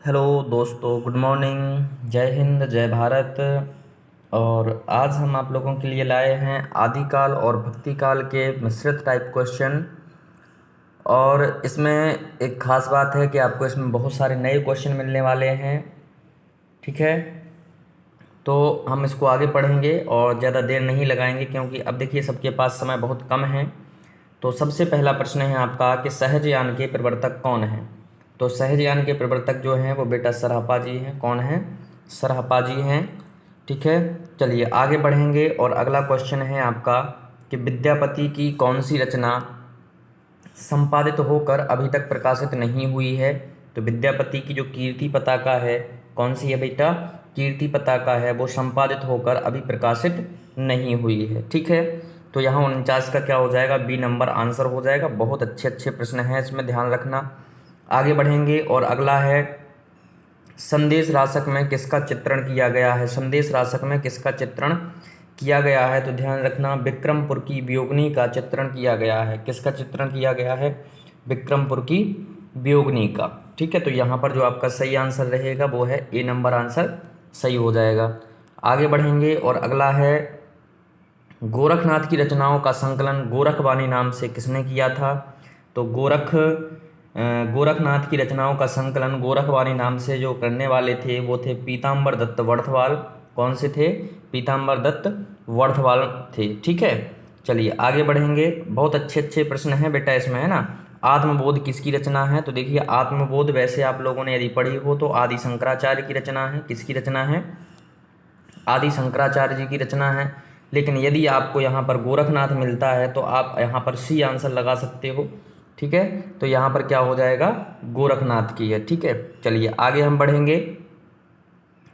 Hello दोस्तों, good morning, जय हिंद, जय भारत। और आज हम आप लोगों के लिए लाए हैं आदिकाल और भक्तिकाल के मिश्रित टाइप क्वेश्चन। और इसमें एक ख़ास बात है कि आपको इसमें बहुत सारे नए क्वेश्चन मिलने वाले हैं। ठीक है, तो हम इसको आगे पढ़ेंगे और ज़्यादा देर नहीं लगाएंगे, क्योंकि अब देखिए सबके पास समय बहुत कम है। तो सबसे पहला प्रश्न है आपका कि सहजयान के प्रवर्तक कौन हैं। तो सहजयान के प्रवर्तक जो हैं वो बेटा सरहपा जी हैं। कौन हैं? सरहपा जी हैं। ठीक है, चलिए आगे बढ़ेंगे। और अगला क्वेश्चन है आपका कि विद्यापति की कौन सी रचना संपादित होकर अभी तक प्रकाशित नहीं हुई है। तो विद्यापति की जो कीर्ति पताका है, कौन सी है बेटा? कीर्ति पताका है, वो संपादित होकर अभी प्रकाशित नहीं हुई है। ठीक है, तो यहाँ 49 का क्या हो जाएगा? बी नंबर आंसर हो जाएगा। बहुत अच्छे अच्छे प्रश्न हैं, इसमें ध्यान रखना। आगे बढ़ेंगे और अगला है संदेश राशक में किसका चित्रण किया गया है। संदेश राशक में किसका चित्रण किया गया है? तो ध्यान रखना, विक्रमपुर की वियोगिनी का चित्रण किया गया है। किसका चित्रण किया गया है? विक्रमपुर की वियोगिनी का। ठीक है, तो यहाँ पर जो आपका सही आंसर रहेगा वो है ए नंबर आंसर सही हो जाएगा। आगे बढ़ेंगे और अगला है गोरखनाथ की रचनाओं का संकलन गोरखवाणी नाम से किसने किया था। तो गोरखनाथ की रचनाओं का संकलन गोरखवाणी नाम से जो करने वाले थे वो थे पीताम्बर दत्त वर्धवाल। कौन से थे? पीताम्बर दत्त वर्धवाल थे। ठीक है, चलिए आगे बढ़ेंगे। बहुत अच्छे अच्छे प्रश्न हैं बेटा इसमें, है ना। आत्मबोध किसकी रचना है? तो देखिए आत्मबोध वैसे आप लोगों ने यदि पढ़ी हो तो आदि शंकराचार्य की रचना है। किसकी रचना है? आदि शंकराचार्य जी की रचना है। लेकिन यदि आपको यहाँ पर गोरखनाथ मिलता है तो आप यहाँ पर सी आंसर लगा सकते हो। ठीक है, तो यहाँ पर क्या हो जाएगा? गोरखनाथ की है। ठीक है, चलिए आगे हम बढ़ेंगे।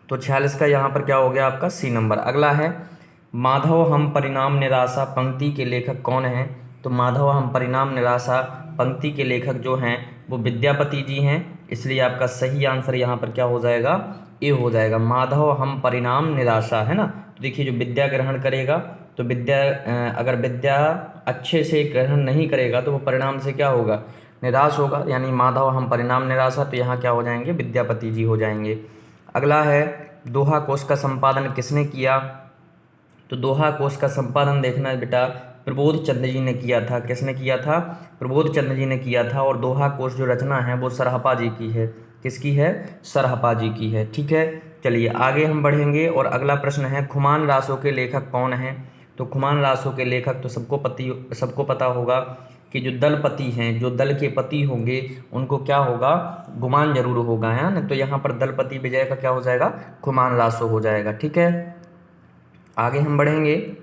तो 46 का यहाँ पर क्या हो गया आपका? C number. अगला है माधव हम परिणाम निराशा पंक्ति के लेखक कौन हैं। तो माधव हम परिणाम निराशा पंक्ति के लेखक जो हैं वो विद्यापति जी हैं, इसलिए आपका सही आंसर यहाँ पर क्या हो जाएगा? ए हो जाएगा। माधव हम परिणाम निराशा, है ना। तो देखिए जो विद्या ग्रहण करेगा तो अगर विद्या अच्छे से ग्रहण नहीं करेगा तो वो परिणाम से क्या होगा? निराश होगा। यानी माधव हम परिणाम निराशा, तो यहाँ क्या हो जाएंगे? विद्यापति जी हो जाएंगे। अगला है दोहा कोश का संपादन किसने किया। तो दोहा कोश का संपादन देखना है बेटा, प्रबोध चंद्र जी ने किया था। किसने किया था? प्रबोध चंद्र जी ने किया था। और दोहा कोश जो रचना है वो सरहपा जी की है। किसकी है? सरहपा जी की है। ठीक है, चलिए आगे हम बढ़ेंगे और अगला प्रश्न है खुमान रासों के लेखक कौन हैं। तो खुमान रासों के लेखक तो सबको पता होगा कि जो दलपति हैं, जो दल के पति होंगे उनको क्या होगा? गुमान जरूर होगा, है ना। तो यहाँ पर दलपति विजय का क्या हो जाएगा? खुमान रासो हो जाएगा। ठीक है, आगे हम बढ़ेंगे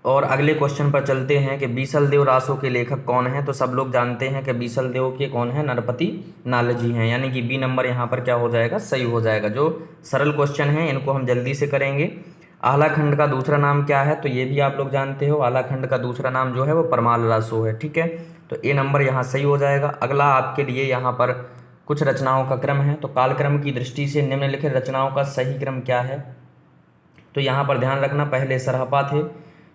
और अगले क्वेश्चन पर चलते हैं कि बीसल देव रासो के लेखक कौन हैं। तो सब लोग जानते हैं कि बीसल देव के कौन है? नरपति नाल जी हैं। यानी कि बी नंबर यहाँ पर क्या हो जाएगा? सही हो जाएगा। जो सरल क्वेश्चन है इनको हम जल्दी से करेंगे। आलाखंड का दूसरा नाम क्या है? तो ये भी आप लोग जानते हो, आलाखंड का दूसरा नाम जो है वो परमाल रासो है। ठीक है, तो ए नंबर यहाँ सही हो जाएगा। अगला आपके लिए यहाँ पर कुछ रचनाओं का क्रम है। तो कालक्रम की दृष्टि से निम्नलिखित रचनाओं का सही क्रम क्या है। तो यहाँ पर ध्यान रखना, पहले सरहपा थे।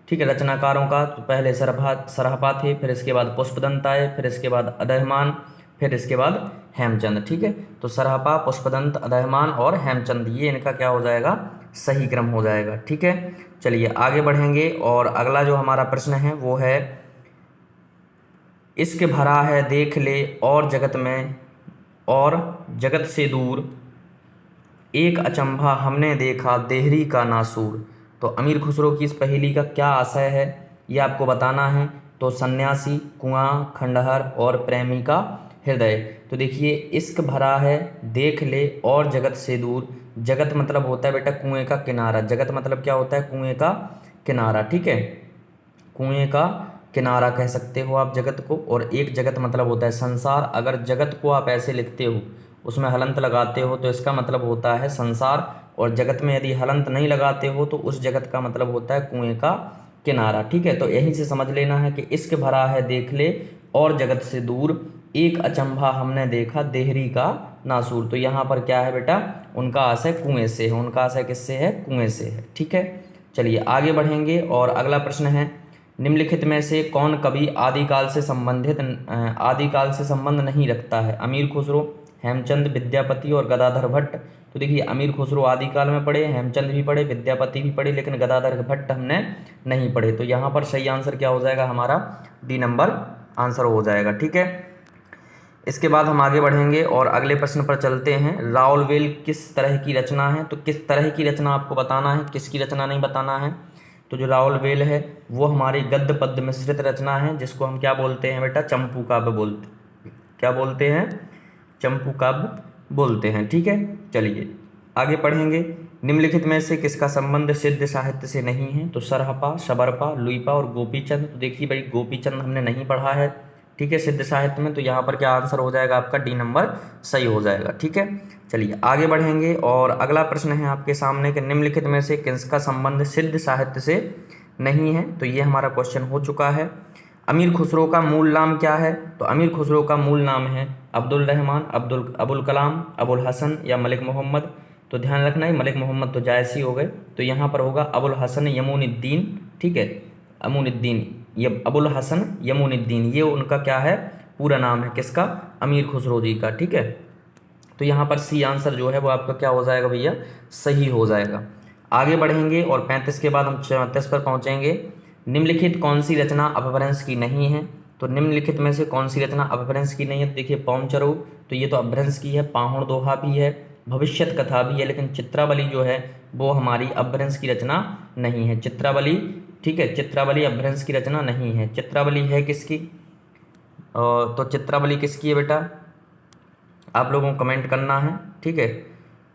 ठीक है, रचनाकारों का तो पहले सरहपा थे, फिर इसके बाद पुष्पदंत आए, फिर इसके बाद अदहमान, फिर इसके बाद हेमचंद। ठीक है, तो सरहपा, पुष्पदंत, अदहमान और हेमचंद, ये इनका क्या हो जाएगा? सही क्रम हो जाएगा। ठीक है, चलिए आगे बढ़ेंगे और अगला जो हमारा प्रश्न है वो है इश्क भरा है देख ले और जगत में और जगत से दूर एक अचंभा हमने देखा देहरी का नासूर। तो अमीर खुसरो की इस पहेली का क्या आशय है ये आपको बताना है। तो सन्यासी, कुआं, खंडहर और प्रेमी का हृदय। तो देखिए इश्क भरा है देख ले और जगत से दूर। जगत मतलब होता है बेटा कुएं का किनारा। जगत मतलब क्या होता है? कुएं का किनारा। ठीक है, कुएं का किनारा कह सकते हो आप जगत को। और एक जगत मतलब होता है संसार। अगर जगत को आप ऐसे लिखते हो, उसमें हलंत लगाते हो तो इसका मतलब होता है संसार। और जगत में यदि हलंत नहीं लगाते हो तो उस जगत का मतलब होता है कुएं का किनारा। ठीक है, तो यहीं से समझ लेना है कि इश्क भरा है देख ले और जगत से दूर एक अचंभा हमने देखा देहरी का नासूर। तो यहाँ पर क्या है बेटा? उनका आशय कुएं से है। उनका आशय किससे है? कुएं से है। ठीक है, चलिए आगे बढ़ेंगे और अगला प्रश्न है निम्नलिखित में से कौन कवि आदिकाल से संबंध नहीं रखता है। अमीर खुसरो, हेमचंद, विद्यापति और गदाधर भट्ट। तो देखिए अमीर खुसरो आदिकाल में पढ़े, हेमचंद भी पढ़े, विद्यापति भी पढ़े, लेकिन गदाधर भट्ट हमने नहीं पढ़े। तो यहाँ पर सही आंसर क्या हो जाएगा हमारा, डी नंबर आंसर हो जाएगा। ठीक है, इसके बाद हम आगे बढ़ेंगे और अगले प्रश्न पर चलते हैं। राउलवेल किस तरह की रचना है, तो किस तरह की रचना आपको बताना है, किसकी रचना नहीं बताना है। तो जो राउलवेल है वो हमारी गद्य पद्य मिश्रित रचना है, जिसको हम क्या बोलते हैं बेटा, चंपू काव्य बोलते, क्या बोलते हैं, चंपू काव्य बोलते हैं। ठीक है, चलिए आगे पढ़ेंगे। निम्नलिखित में से किसका संबंध सिद्ध साहित्य से नहीं है, तो सरहपा, शबरपा, लुईपा और गोपीचंद। तो देखिए भाई गोपीचंद हमने नहीं पढ़ा है, ठीक है, सिद्ध साहित्य में। तो यहाँ पर क्या आंसर हो जाएगा आपका, डी नंबर सही हो जाएगा। ठीक है, चलिए आगे बढ़ेंगे और अगला प्रश्न है आपके सामने कि निम्नलिखित में से किसका संबंध सिद्ध साहित्य से नहीं है। तो ये हमारा क्वेश्चन हो चुका है। अमीर खुसरो का मूल नाम क्या है, तो अमीर खुसरो का मूल नाम है अब्दुल रहमान, अबुल कलाम, अबुल हसन या मलिक मोहम्मद। तो ध्यान रखना है, मलिक मोहम्मद तो जायज़ ही हो गए, तो यहाँ पर होगा अबुल हसन यमुनुद्दीन। ठीक है, अमुनुद्दीन, ये अबुल हसन यमुनुद्दीन, ये उनका क्या है, पूरा नाम है, किसका, अमीर खुसरो जी का। ठीक है, तो यहाँ पर सी आंसर जो है वो आपका क्या हो जाएगा भैया, सही हो जाएगा। आगे बढ़ेंगे और 35 के बाद हम 34 पर पहुँचेंगे। निम्नलिखित कौन सी रचना अपभ्रंश की नहीं है, तो निम्नलिखित में से कौन सी रचना अपभ्रंश की नहीं है। तो देखिए पौमचरो, तो ये तो अपभ्रंश की है, पाहुण दोहा भी है, भविष्यत कथा भी है, लेकिन चित्रावली जो है वो हमारी अपभ्रंश की रचना नहीं है, चित्रावली। ठीक है, चित्रावली अपभ्रंश की रचना नहीं है। चित्रावली है किसकी, तो चित्रावली किसकी है बेटा, आप लोगों को कमेंट करना है। ठीक है,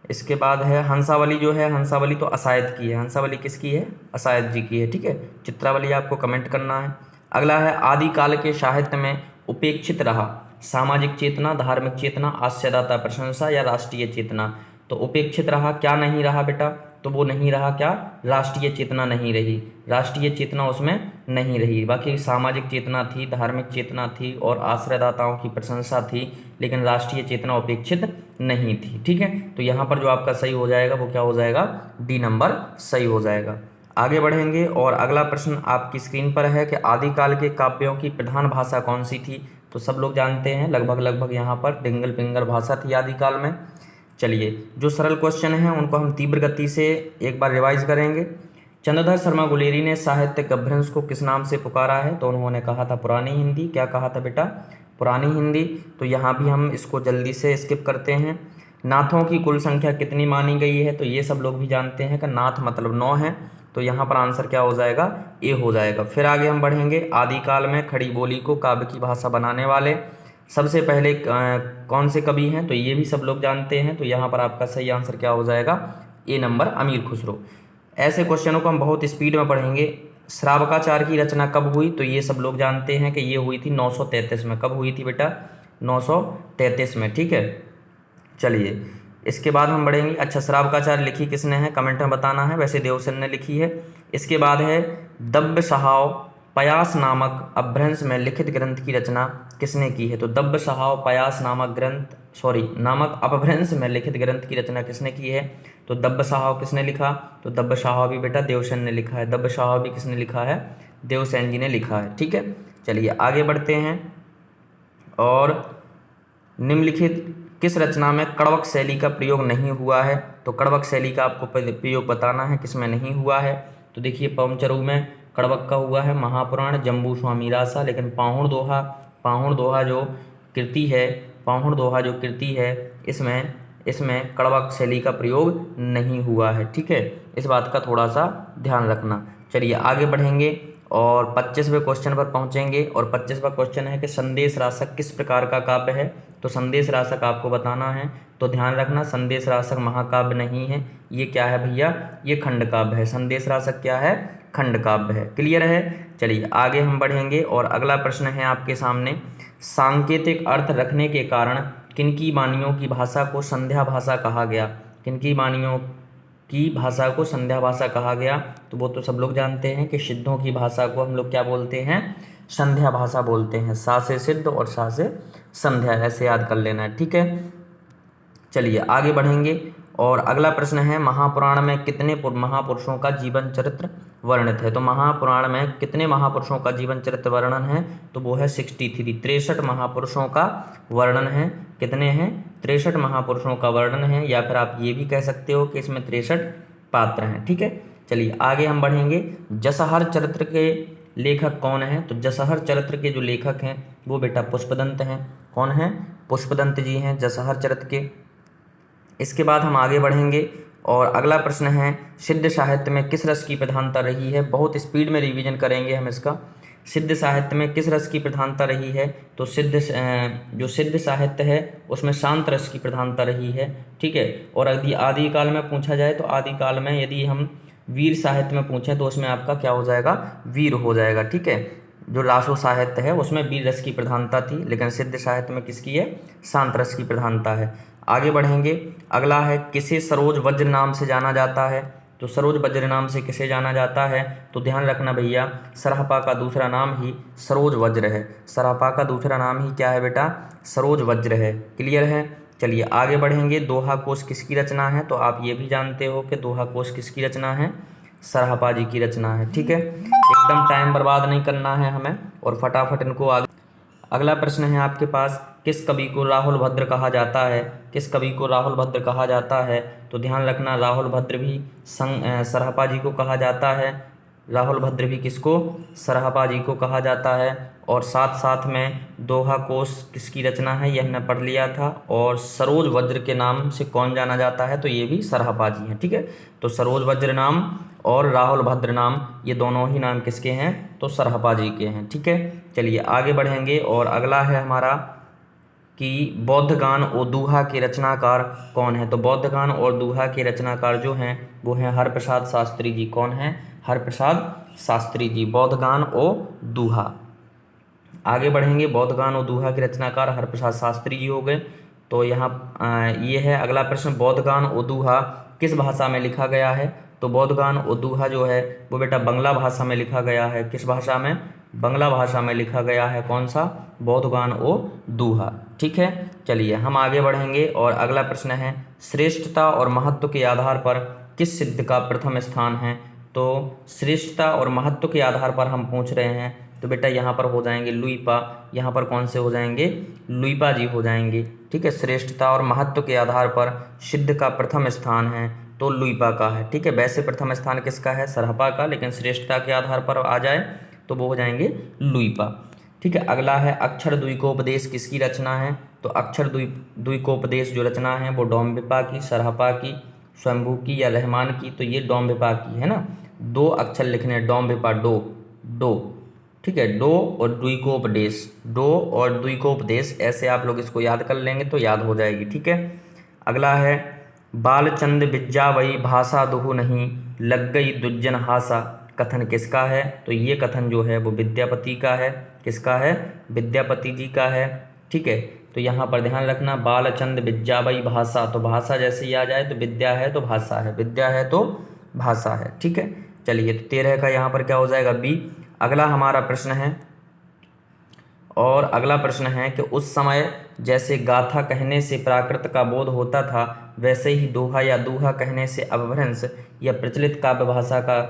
इसके बाद है हंसावली, जो है हंसावली तो असायद की है, हंसावली किसकी है, असायद जी की है। ठीक है, चित्रावली आपको कमेंट करना है। अगला है आदिकाल के साहित्य में उपेक्षित रहा सामाजिक चेतना, धार्मिक चेतना, आस्यदाता प्रशंसा या राष्ट्रीय चेतना। तो उपेक्षित रहा, क्या नहीं रहा बेटा, तो वो नहीं रहा क्या, राष्ट्रीय चेतना नहीं रही, राष्ट्रीय चेतना उसमें नहीं रही। बाकी सामाजिक चेतना थी, धार्मिक चेतना थी और आश्रयदाताओं की प्रशंसा थी, लेकिन राष्ट्रीय चेतना उपेक्षित नहीं थी। ठीक है, तो यहाँ पर जो आपका सही हो जाएगा वो क्या हो जाएगा, डी नंबर सही हो जाएगा। आगे बढ़ेंगे और अगला प्रश्न आपकी स्क्रीन पर है कि आदिकाल के काव्यों की प्रधान भाषा कौन सी थी। तो सब लोग जानते हैं लगभग यहाँ पर डिंगल पिंगल भाषा थी आदिकाल में। चलिए जो सरल क्वेश्चन हैं उनको हम तीव्र गति से एक बार रिवाइज करेंगे। चंद्रधर शर्मा गुलेरी ने साहित्यिक अपभ्रंश को किस नाम से पुकारा है, तो उन्होंने कहा था पुरानी हिंदी। क्या कहा था बेटा, पुरानी हिंदी। तो यहाँ भी हम इसको जल्दी से स्किप करते हैं। नाथों की कुल संख्या कितनी मानी गई है, तो ये सब लोग भी जानते हैं कि नाथ मतलब 9 है, तो यहाँ पर आंसर क्या हो जाएगा, ए हो जाएगा। फिर आगे हम बढ़ेंगे, आदिकाल में खड़ी बोली को काव्य की भाषा बनाने वाले सबसे पहले कौन से कवि हैं, तो ये भी सब लोग जानते हैं, तो यहाँ पर आपका सही आंसर क्या हो जाएगा, ए नंबर अमीर खुसरो। ऐसे क्वेश्चनों को हम बहुत स्पीड में पढ़ेंगे। श्रावकाचार की रचना कब हुई, तो ये सब लोग जानते हैं कि ये हुई थी 933 में। कब हुई थी बेटा, 933 में। ठीक है, चलिए इसके बाद हम बढ़ेंगे। अच्छा, श्रावकाचार लिखी किसने है, कमेंट में बताना है। वैसे देवसेन ने लिखी है। इसके बाद है दब्ब सहाव पयास नामक अपभ्रंश में लिखित ग्रंथ की रचना किसने की है, तो दब्ब सहाव पयास नामक अपभ्रंश में लिखित ग्रंथ की रचना किसने की है, तो दब्ब सहाव किसने लिखा, तो दब्ब सहाव भी बेटा देवसेन ने लिखा है। दब्ब सहाव भी किसने लिखा है, देवसेन जी ने लिखा है। ठीक है, चलिए आगे बढ़ते हैं और निम्नलिखित किस रचना में कड़वक शैली का प्रयोग नहीं हुआ है, तो कड़वक शैली का आपको प्रयोग बताना है किसमें नहीं हुआ है। तो देखिए पवनचरू में कड़वक का हुआ है, महापुराण, जम्बू स्वामी रासा, लेकिन पाहुण दोहा जो कृति है इसमें कड़वक शैली का प्रयोग नहीं हुआ है। ठीक है, इस बात का थोड़ा सा ध्यान रखना। चलिए आगे बढ़ेंगे और 25वें क्वेश्चन पर पहुंचेंगे और 25वां क्वेश्चन है कि संदेश रासक किस प्रकार का काव्य है, तो संदेश रासक आपको बताना है। तो ध्यान रखना, संदेश रासक महाकाव्य नहीं है, ये क्या है भैया, ये खंड काव्य है। संदेश रासक क्या है, खंड काव्य है। क्लियर है, चलिए आगे हम बढ़ेंगे और अगला प्रश्न है आपके सामने, सांकेतिक अर्थ रखने के कारण किनकी वाणियों की भाषा को संध्या भाषा कहा गया, किनकी वाणियों की भाषा को संध्या भाषा कहा गया, तो वो तो सब लोग जानते हैं कि सिद्धों की भाषा को हम लोग क्या बोलते हैं, संध्या भाषा बोलते हैं। सा से सिद्ध और सा से संध्या, ऐसे याद कर लेना है। ठीक है, चलिए आगे बढ़ेंगे और अगला प्रश्न है महापुराण में कितने महापुरुषों का जीवन चरित्र वर्णित है। तो महापुराण में कितने महापुरुषों का जीवन चरित्र वर्णन है, तो वो है 63, 63 महापुरुषों का वर्णन है। कितने हैं, 63 महापुरुषों का वर्णन है, या फिर आप ये भी कह सकते हो कि इसमें 63 पात्र हैं। ठीक है, चलिए आगे हम बढ़ेंगे। जसहर चरित्र के लेखक कौन है, तो जसहर चरित्र के जो लेखक हैं वो बेटा पुष्पदंत हैं। कौन है, पुष्पदंत जी हैं जसहर चरित्र के। इसके बाद हम आगे बढ़ेंगे और अगला प्रश्न है सिद्ध साहित्य में किस रस की प्रधानता रही है। बहुत स्पीड में रिवीजन करेंगे हम इसका। सिद्ध साहित्य में किस रस की प्रधानता रही है, तो जो सिद्ध साहित्य है उसमें शांत रस की प्रधानता रही है। ठीक है, और यदि आदिकाल में पूछा जाए तो आदिकाल में यदि हम वीर साहित्य में पूछें तो उसमें आपका क्या हो जाएगा, वीर हो जाएगा। ठीक है, जो रासो साहित्य है उसमें वीर रस की प्रधानता थी, लेकिन सिद्ध साहित्य में किसकी है, शांत रस की प्रधानता है। आगे बढ़ेंगे, अगला है किसे सरोज वज्र नाम से जाना जाता है। तो सरोज वज्र नाम से किसे जाना जाता है, तो ध्यान रखना भैया, सरहपा का दूसरा नाम ही सरोज वज्र है। सरहपा का दूसरा नाम ही क्या है बेटा, सरोज वज्र है। क्लियर है, चलिए आगे बढ़ेंगे। दोहा कोश किसकी रचना है, तो आप ये भी जानते हो कि दोहा कोश किसकी रचना है, सरहपा जी की रचना है। ठीक है, एकदम टाइम बर्बाद नहीं करना है हमें और फटाफट इनको आगे। अगला प्रश्न है आपके पास, किस कवि को राहुल भद्र कहा जाता है। किस कवि को राहुल भद्र कहा जाता है, तो ध्यान रखना राहुल भद्र भी सरहपा जी को कहा जाता है। राहुल भद्र भी किसको, सरहपा जी को कहा जाता है। और साथ साथ में दोहा कोश किसकी रचना है, यह हमने पढ़ लिया था। और सरोज वज्र के नाम से कौन जाना जाता है, तो ये भी सरहपा जी हैं। ठीक है, तो सरोज वज्र नाम और राहुल भद्र नाम ये दोनों ही नाम किसके हैं, तो सरहपा जी के हैं। ठीक है, चलिए आगे बढ़ेंगे और अगला है हमारा कि बौद्धगान और दोहा के रचनाकार कौन है। तो बौद्धगान और दोहा के रचनाकार जो हैं वो हैं हरप्रसाद शास्त्री जी। कौन है, हरप्रसाद शास्त्री जी, बौद्धगान और दोहा। आगे बढ़ेंगे, बौद्धगान और दोहा के रचनाकार हरप्रसाद शास्त्री जी हो गए। तो यहाँ ये है अगला प्रश्न, बौद्धगान और दोहा किस भाषा में लिखा गया है। तो बौद्धगान और दोहा जो है वो बेटा बंगला भाषा में लिखा गया है। किस भाषा में, बंगला भाषा में लिखा गया है। कौन सा, बौद्धगान और दोहा। ठीक है, चलिए हम आगे बढ़ेंगे और अगला प्रश्न है श्रेष्ठता और महत्व के आधार पर किस सिद्ध का प्रथम स्थान है। तो श्रेष्ठता और महत्व के आधार पर हम पूछ रहे हैं, तो बेटा यहाँ पर हो जाएंगे लुइपा। यहाँ पर कौन से हो जाएंगे, लुइपा जी हो जाएंगे। ठीक है, श्रेष्ठता और महत्व के आधार पर सिद्ध का प्रथम स्थान है तो लुइपा का है। ठीक है, वैसे प्रथम स्थान किसका है, सरहपा का, लेकिन श्रेष्ठता के आधार पर आ जाए तो वो हो जाएंगे लुइपा। ठीक है, अगला है अक्षर द्विकोपदेश किसकी रचना है। तो अक्षर द्विकोपदेश जो रचना है वो डोम्बिपा की, सरहपा की, स्वयंभू की या रहमान की। तो ये डोम्बिपा की है ना, दो अक्षर लिखने, डोम्बिपा, डो। ठीक है, डो और द्विकोपदेश, डो और द्विकोपदेश, ऐसे आप लोग इसको याद कर लेंगे तो याद हो जाएगी। ठीक है, अगला है बालचंद विद्या वही भाषा दुहु नहीं, लग गई दुज्जन हासा, कथन किसका है। तो ये कथन जो है वो विद्यापति का है। किसका है, विद्यापति जी का है। ठीक है, तो यहाँ पर ध्यान रखना, बालचंद विद्या वही भाषा, तो भाषा जैसे ही आ जाए तो विद्या है तो भाषा है, विद्या है तो भाषा है। ठीक है, चलिए तो 13 का यहाँ पर क्या हो जाएगा, बी। अगला हमारा प्रश्न है और अगला प्रश्न है कि उस समय जैसे गाथा कहने से प्राकृत का बोध होता था, वैसे ही दोहा या दोहा कहने से अपभ्रंश या प्रचलित काव्य भाषा का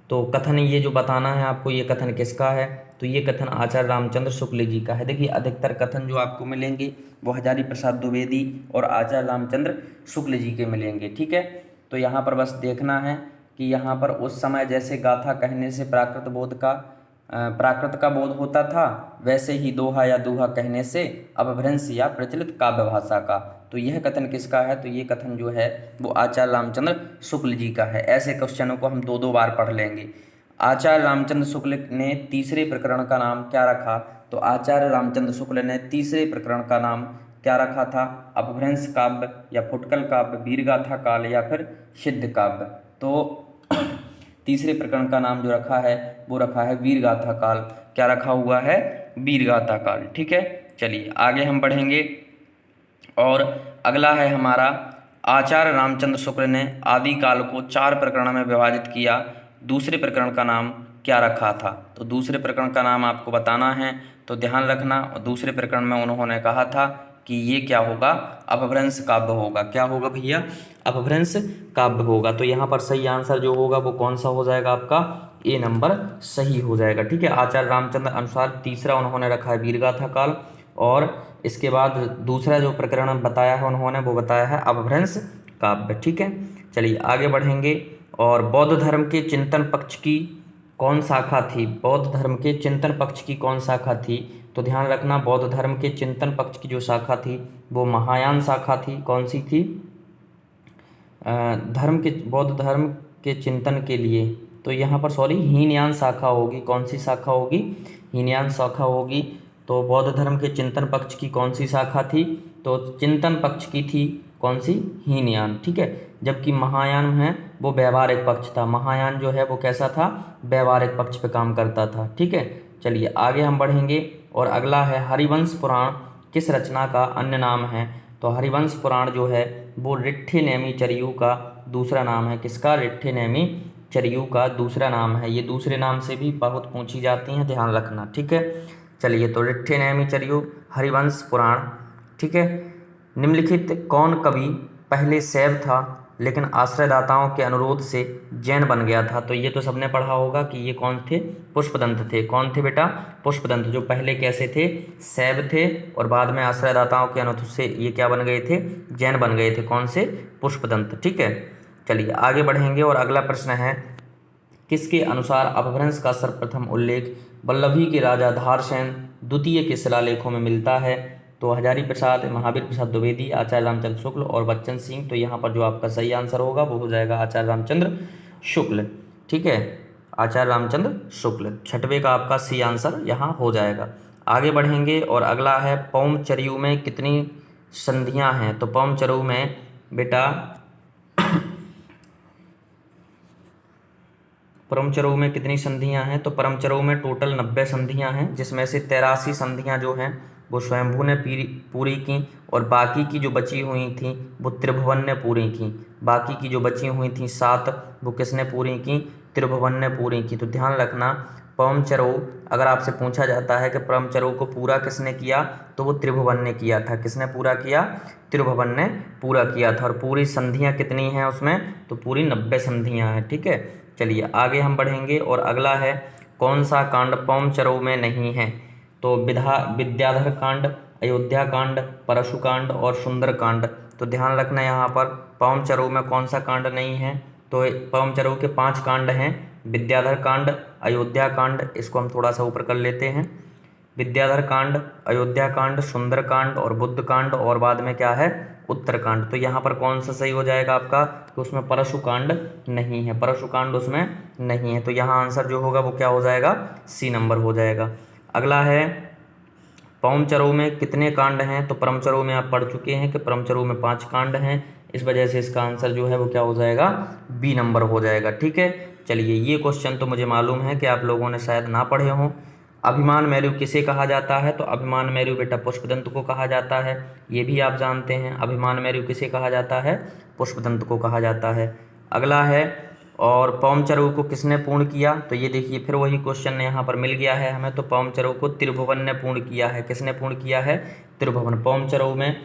तो कथन, ये जो बताना है आपको, ये कथन किसका है। तो ये कथन आचार्य रामचंद्र शुक्ल जी का है। देखिए अधिकतर कथन जो आपको मिलेंगे वो हजारी प्रसाद द्विवेदी और आचार्य रामचंद्र शुक्ल जी के मिलेंगे। ठीक है, तो यहाँ पर बस देखना है कि यहाँ पर उस समय जैसे गाथा कहने से प्राकृत का बोध होता था, वैसे ही दोहा या दोहा कहने से अपभ्रंश या प्रचलित काव्य भाषा का। तो यह कथन किसका है, तो ये कथन जो है वो आचार्य रामचंद्र शुक्ल जी का है। ऐसे क्वेश्चनों को हम दो बार पढ़ लेंगे। आचार्य रामचंद्र शुक्ल ने तीसरे प्रकरण का नाम क्या रखा। तो आचार्य रामचंद्र शुक्ल ने तीसरे प्रकरण का नाम क्या रखा था, अपभ्रंश काव्य या फुटकल काव्य, वीरगाथा काल या फिर सिद्ध काव्य। तो तीसरे प्रकरण का नाम जो रखा है वो रखा है वीरगाथा काल। क्या रखा हुआ है, वीरगाथा काल। ठीक है, चलिए आगे हम बढ़ेंगे और अगला है हमारा आचार्य रामचंद्र शुक्ल ने आदि काल को 4 प्रकरण में विभाजित किया, दूसरे प्रकरण का नाम क्या रखा था। तो दूसरे प्रकरण का नाम आपको बताना है, तो ध्यान रखना। दूसरे प्रकरण में उन्होंने कहा था कि ये क्या होगा, अपभ्रंश काव्य होगा। क्या होगा भैया, अपभ्रंश काव्य होगा। तो यहाँ पर सही आंसर जो होगा वो कौन सा हो जाएगा आपका, ए नंबर सही हो जाएगा। ठीक है, आचार्य रामचंद्र अनुसार तीसरा उन्होंने रखा है वीरगाथा काल, और इसके बाद दूसरा जो प्रकरण बताया है उन्होंने वो बताया है अपभ्रंश काव्य। ठीक है, चलिए आगे बढ़ेंगे। और बौद्ध धर्म के चिंतन पक्ष की कौन शाखा थी, बौद्ध धर्म के चिंतन पक्ष की कौन शाखा थी, तो ध्यान रखना बौद्ध धर्म के चिंतन पक्ष की जो शाखा थी वो महायान शाखा थी। कौन सी थी, बौद्ध धर्म के चिंतन के लिए, तो यहाँ पर सॉरी हीनयान शाखा होगी। कौन सी शाखा होगी, हीनयान शाखा होगी। तो बौद्ध धर्म के चिंतन पक्ष की कौन सी शाखा थी, तो चिंतन पक्ष की थी कौन सी, हीनयान। ठीक है, जबकि महायान है वो व्यवहारिक पक्ष था। महायान जो है वो कैसा था, व्यवहारिक पक्ष पे काम करता था। ठीक है, चलिए आगे हम बढ़ेंगे। और अगला है हरिवंश पुराण किस रचना का अन्य नाम है, तो हरिवंश पुराण जो है वो रिट्ठे नेमी चरियू का दूसरा नाम है। किसका, रिट्ठे नेमी चरियू का दूसरा नाम है। ये दूसरे नाम से भी बहुत पूछी जाती हैं, ध्यान रखना। ठीक है, चलिए तो रिट्ठे नेमी चरियू हरिवंश पुराण। ठीक है, निम्नलिखित कौन कवि पहले शैव था लेकिन आश्रयदाताओं के अनुरोध से जैन बन गया था, तो ये तो सबने पढ़ा होगा कि ये कौन थे, पुष्पदंत थे। कौन थे बेटा, पुष्पदंत, जो पहले कैसे थे, शैव थे और बाद में आश्रयदाताओं के अनुरोध से ये क्या बन गए थे, जैन बन गए थे। कौन से, पुष्पदंत। ठीक है, चलिए आगे बढ़ेंगे। और अगला प्रश्न है, किसके अनुसार अपभ्रंश का सर्वप्रथम उल्लेख वल्लभी के राजा धारसेन द्वितीय के शिलालेखों में मिलता है, तो हजारी प्रसाद, महावीर प्रसाद द्विवेदी, आचार्य रामचंद्र शुक्ल और बच्चन सिंह। तो यहाँ पर जो आपका सही आंसर होगा वो हो जाएगा आचार्य रामचंद्र शुक्ल। ठीक है, आचार्य रामचंद्र शुक्ल, छठवें का आपका सी आंसर यहाँ हो जाएगा। आगे बढ़ेंगे। और अगला है पौमचरियु में कितनी संधियाँ हैं, तो पौमचरियु में बेटा परमचरऊ में कितनी संधियां हैं, तो परमचरऊ में टोटल 90 संधियां हैं, जिसमें से 83 संधियां जो हैं वो स्वयंभू ने पूरी की, और बाकी की जो बची हुई थी वो त्रिभुवन ने पूरी की। बाकी की जो बची हुई थी 7 वो किसने पूरी की, त्रिभुवन ने पूरी की। तो ध्यान रखना परमचरऊ, अगर आपसे पूछा जाता है कि परमचरऊ को पूरा किसने किया, तो वो त्रिभुवन ने किया था। किसने पूरा किया, त्रिभुवन ने पूरा किया था। और पूरी संधियां कितनी हैं उसमें, तो पूरी 90 संधियां हैं। ठीक है, चलिए आगे हम बढ़ेंगे। और अगला है कौन सा कांड पौमचरऊ में नहीं है, तो विद्याधर कांड, अयोध्या कांड, परशु कांड और सुंदर कांड। तो ध्यान रखना यहाँ पर पौमचरऊ में कौन सा कांड नहीं है, तो पौमचरऊ के 5 कांड हैं, विद्याधर कांड, अयोध्या कांड, इसको हम थोड़ा सा ऊपर कर लेते हैं, विद्याधर कांड, अयोध्या कांड, सुंदर कांड और बुद्ध कांड, और बाद में क्या है, उत्तरकांड। तो यहाँ पर कौन सा सही हो जाएगा आपका, तो उसमें परशु कांड नहीं है, परशु कांड उसमें नहीं है। तो यहाँ आंसर जो होगा वो क्या हो जाएगा, सी नंबर हो जाएगा। अगला है पौमचरऊ में कितने कांड हैं, तो परमचरऊ में आप पढ़ चुके हैं कि परमचरऊ में 5 कांड हैं, इस वजह से इसका आंसर जो है वो क्या हो जाएगा, बी नंबर हो जाएगा। ठीक है, चलिए ये क्वेश्चन तो मुझे मालूम है कि आप लोगों ने शायद ना पढ़े हों। अभिमान मेरु किसे कहा जाता है, तो अभिमान मेरु बेटा पुष्पदंत को कहा जाता है, ये भी आप जानते हैं। अभिमान मेरु किसे कहा जाता है, पुष्पदंत को कहा जाता है। अगला है और पौमचरऊ को किसने पूर्ण किया, तो ये देखिए फिर वही क्वेश्चन यहाँ पर मिल गया है हमें। तो पौमचरऊ को त्रिभुवन ने पूर्ण किया है। किसने पूर्ण किया है, त्रिभुवन। पौमचरऊ में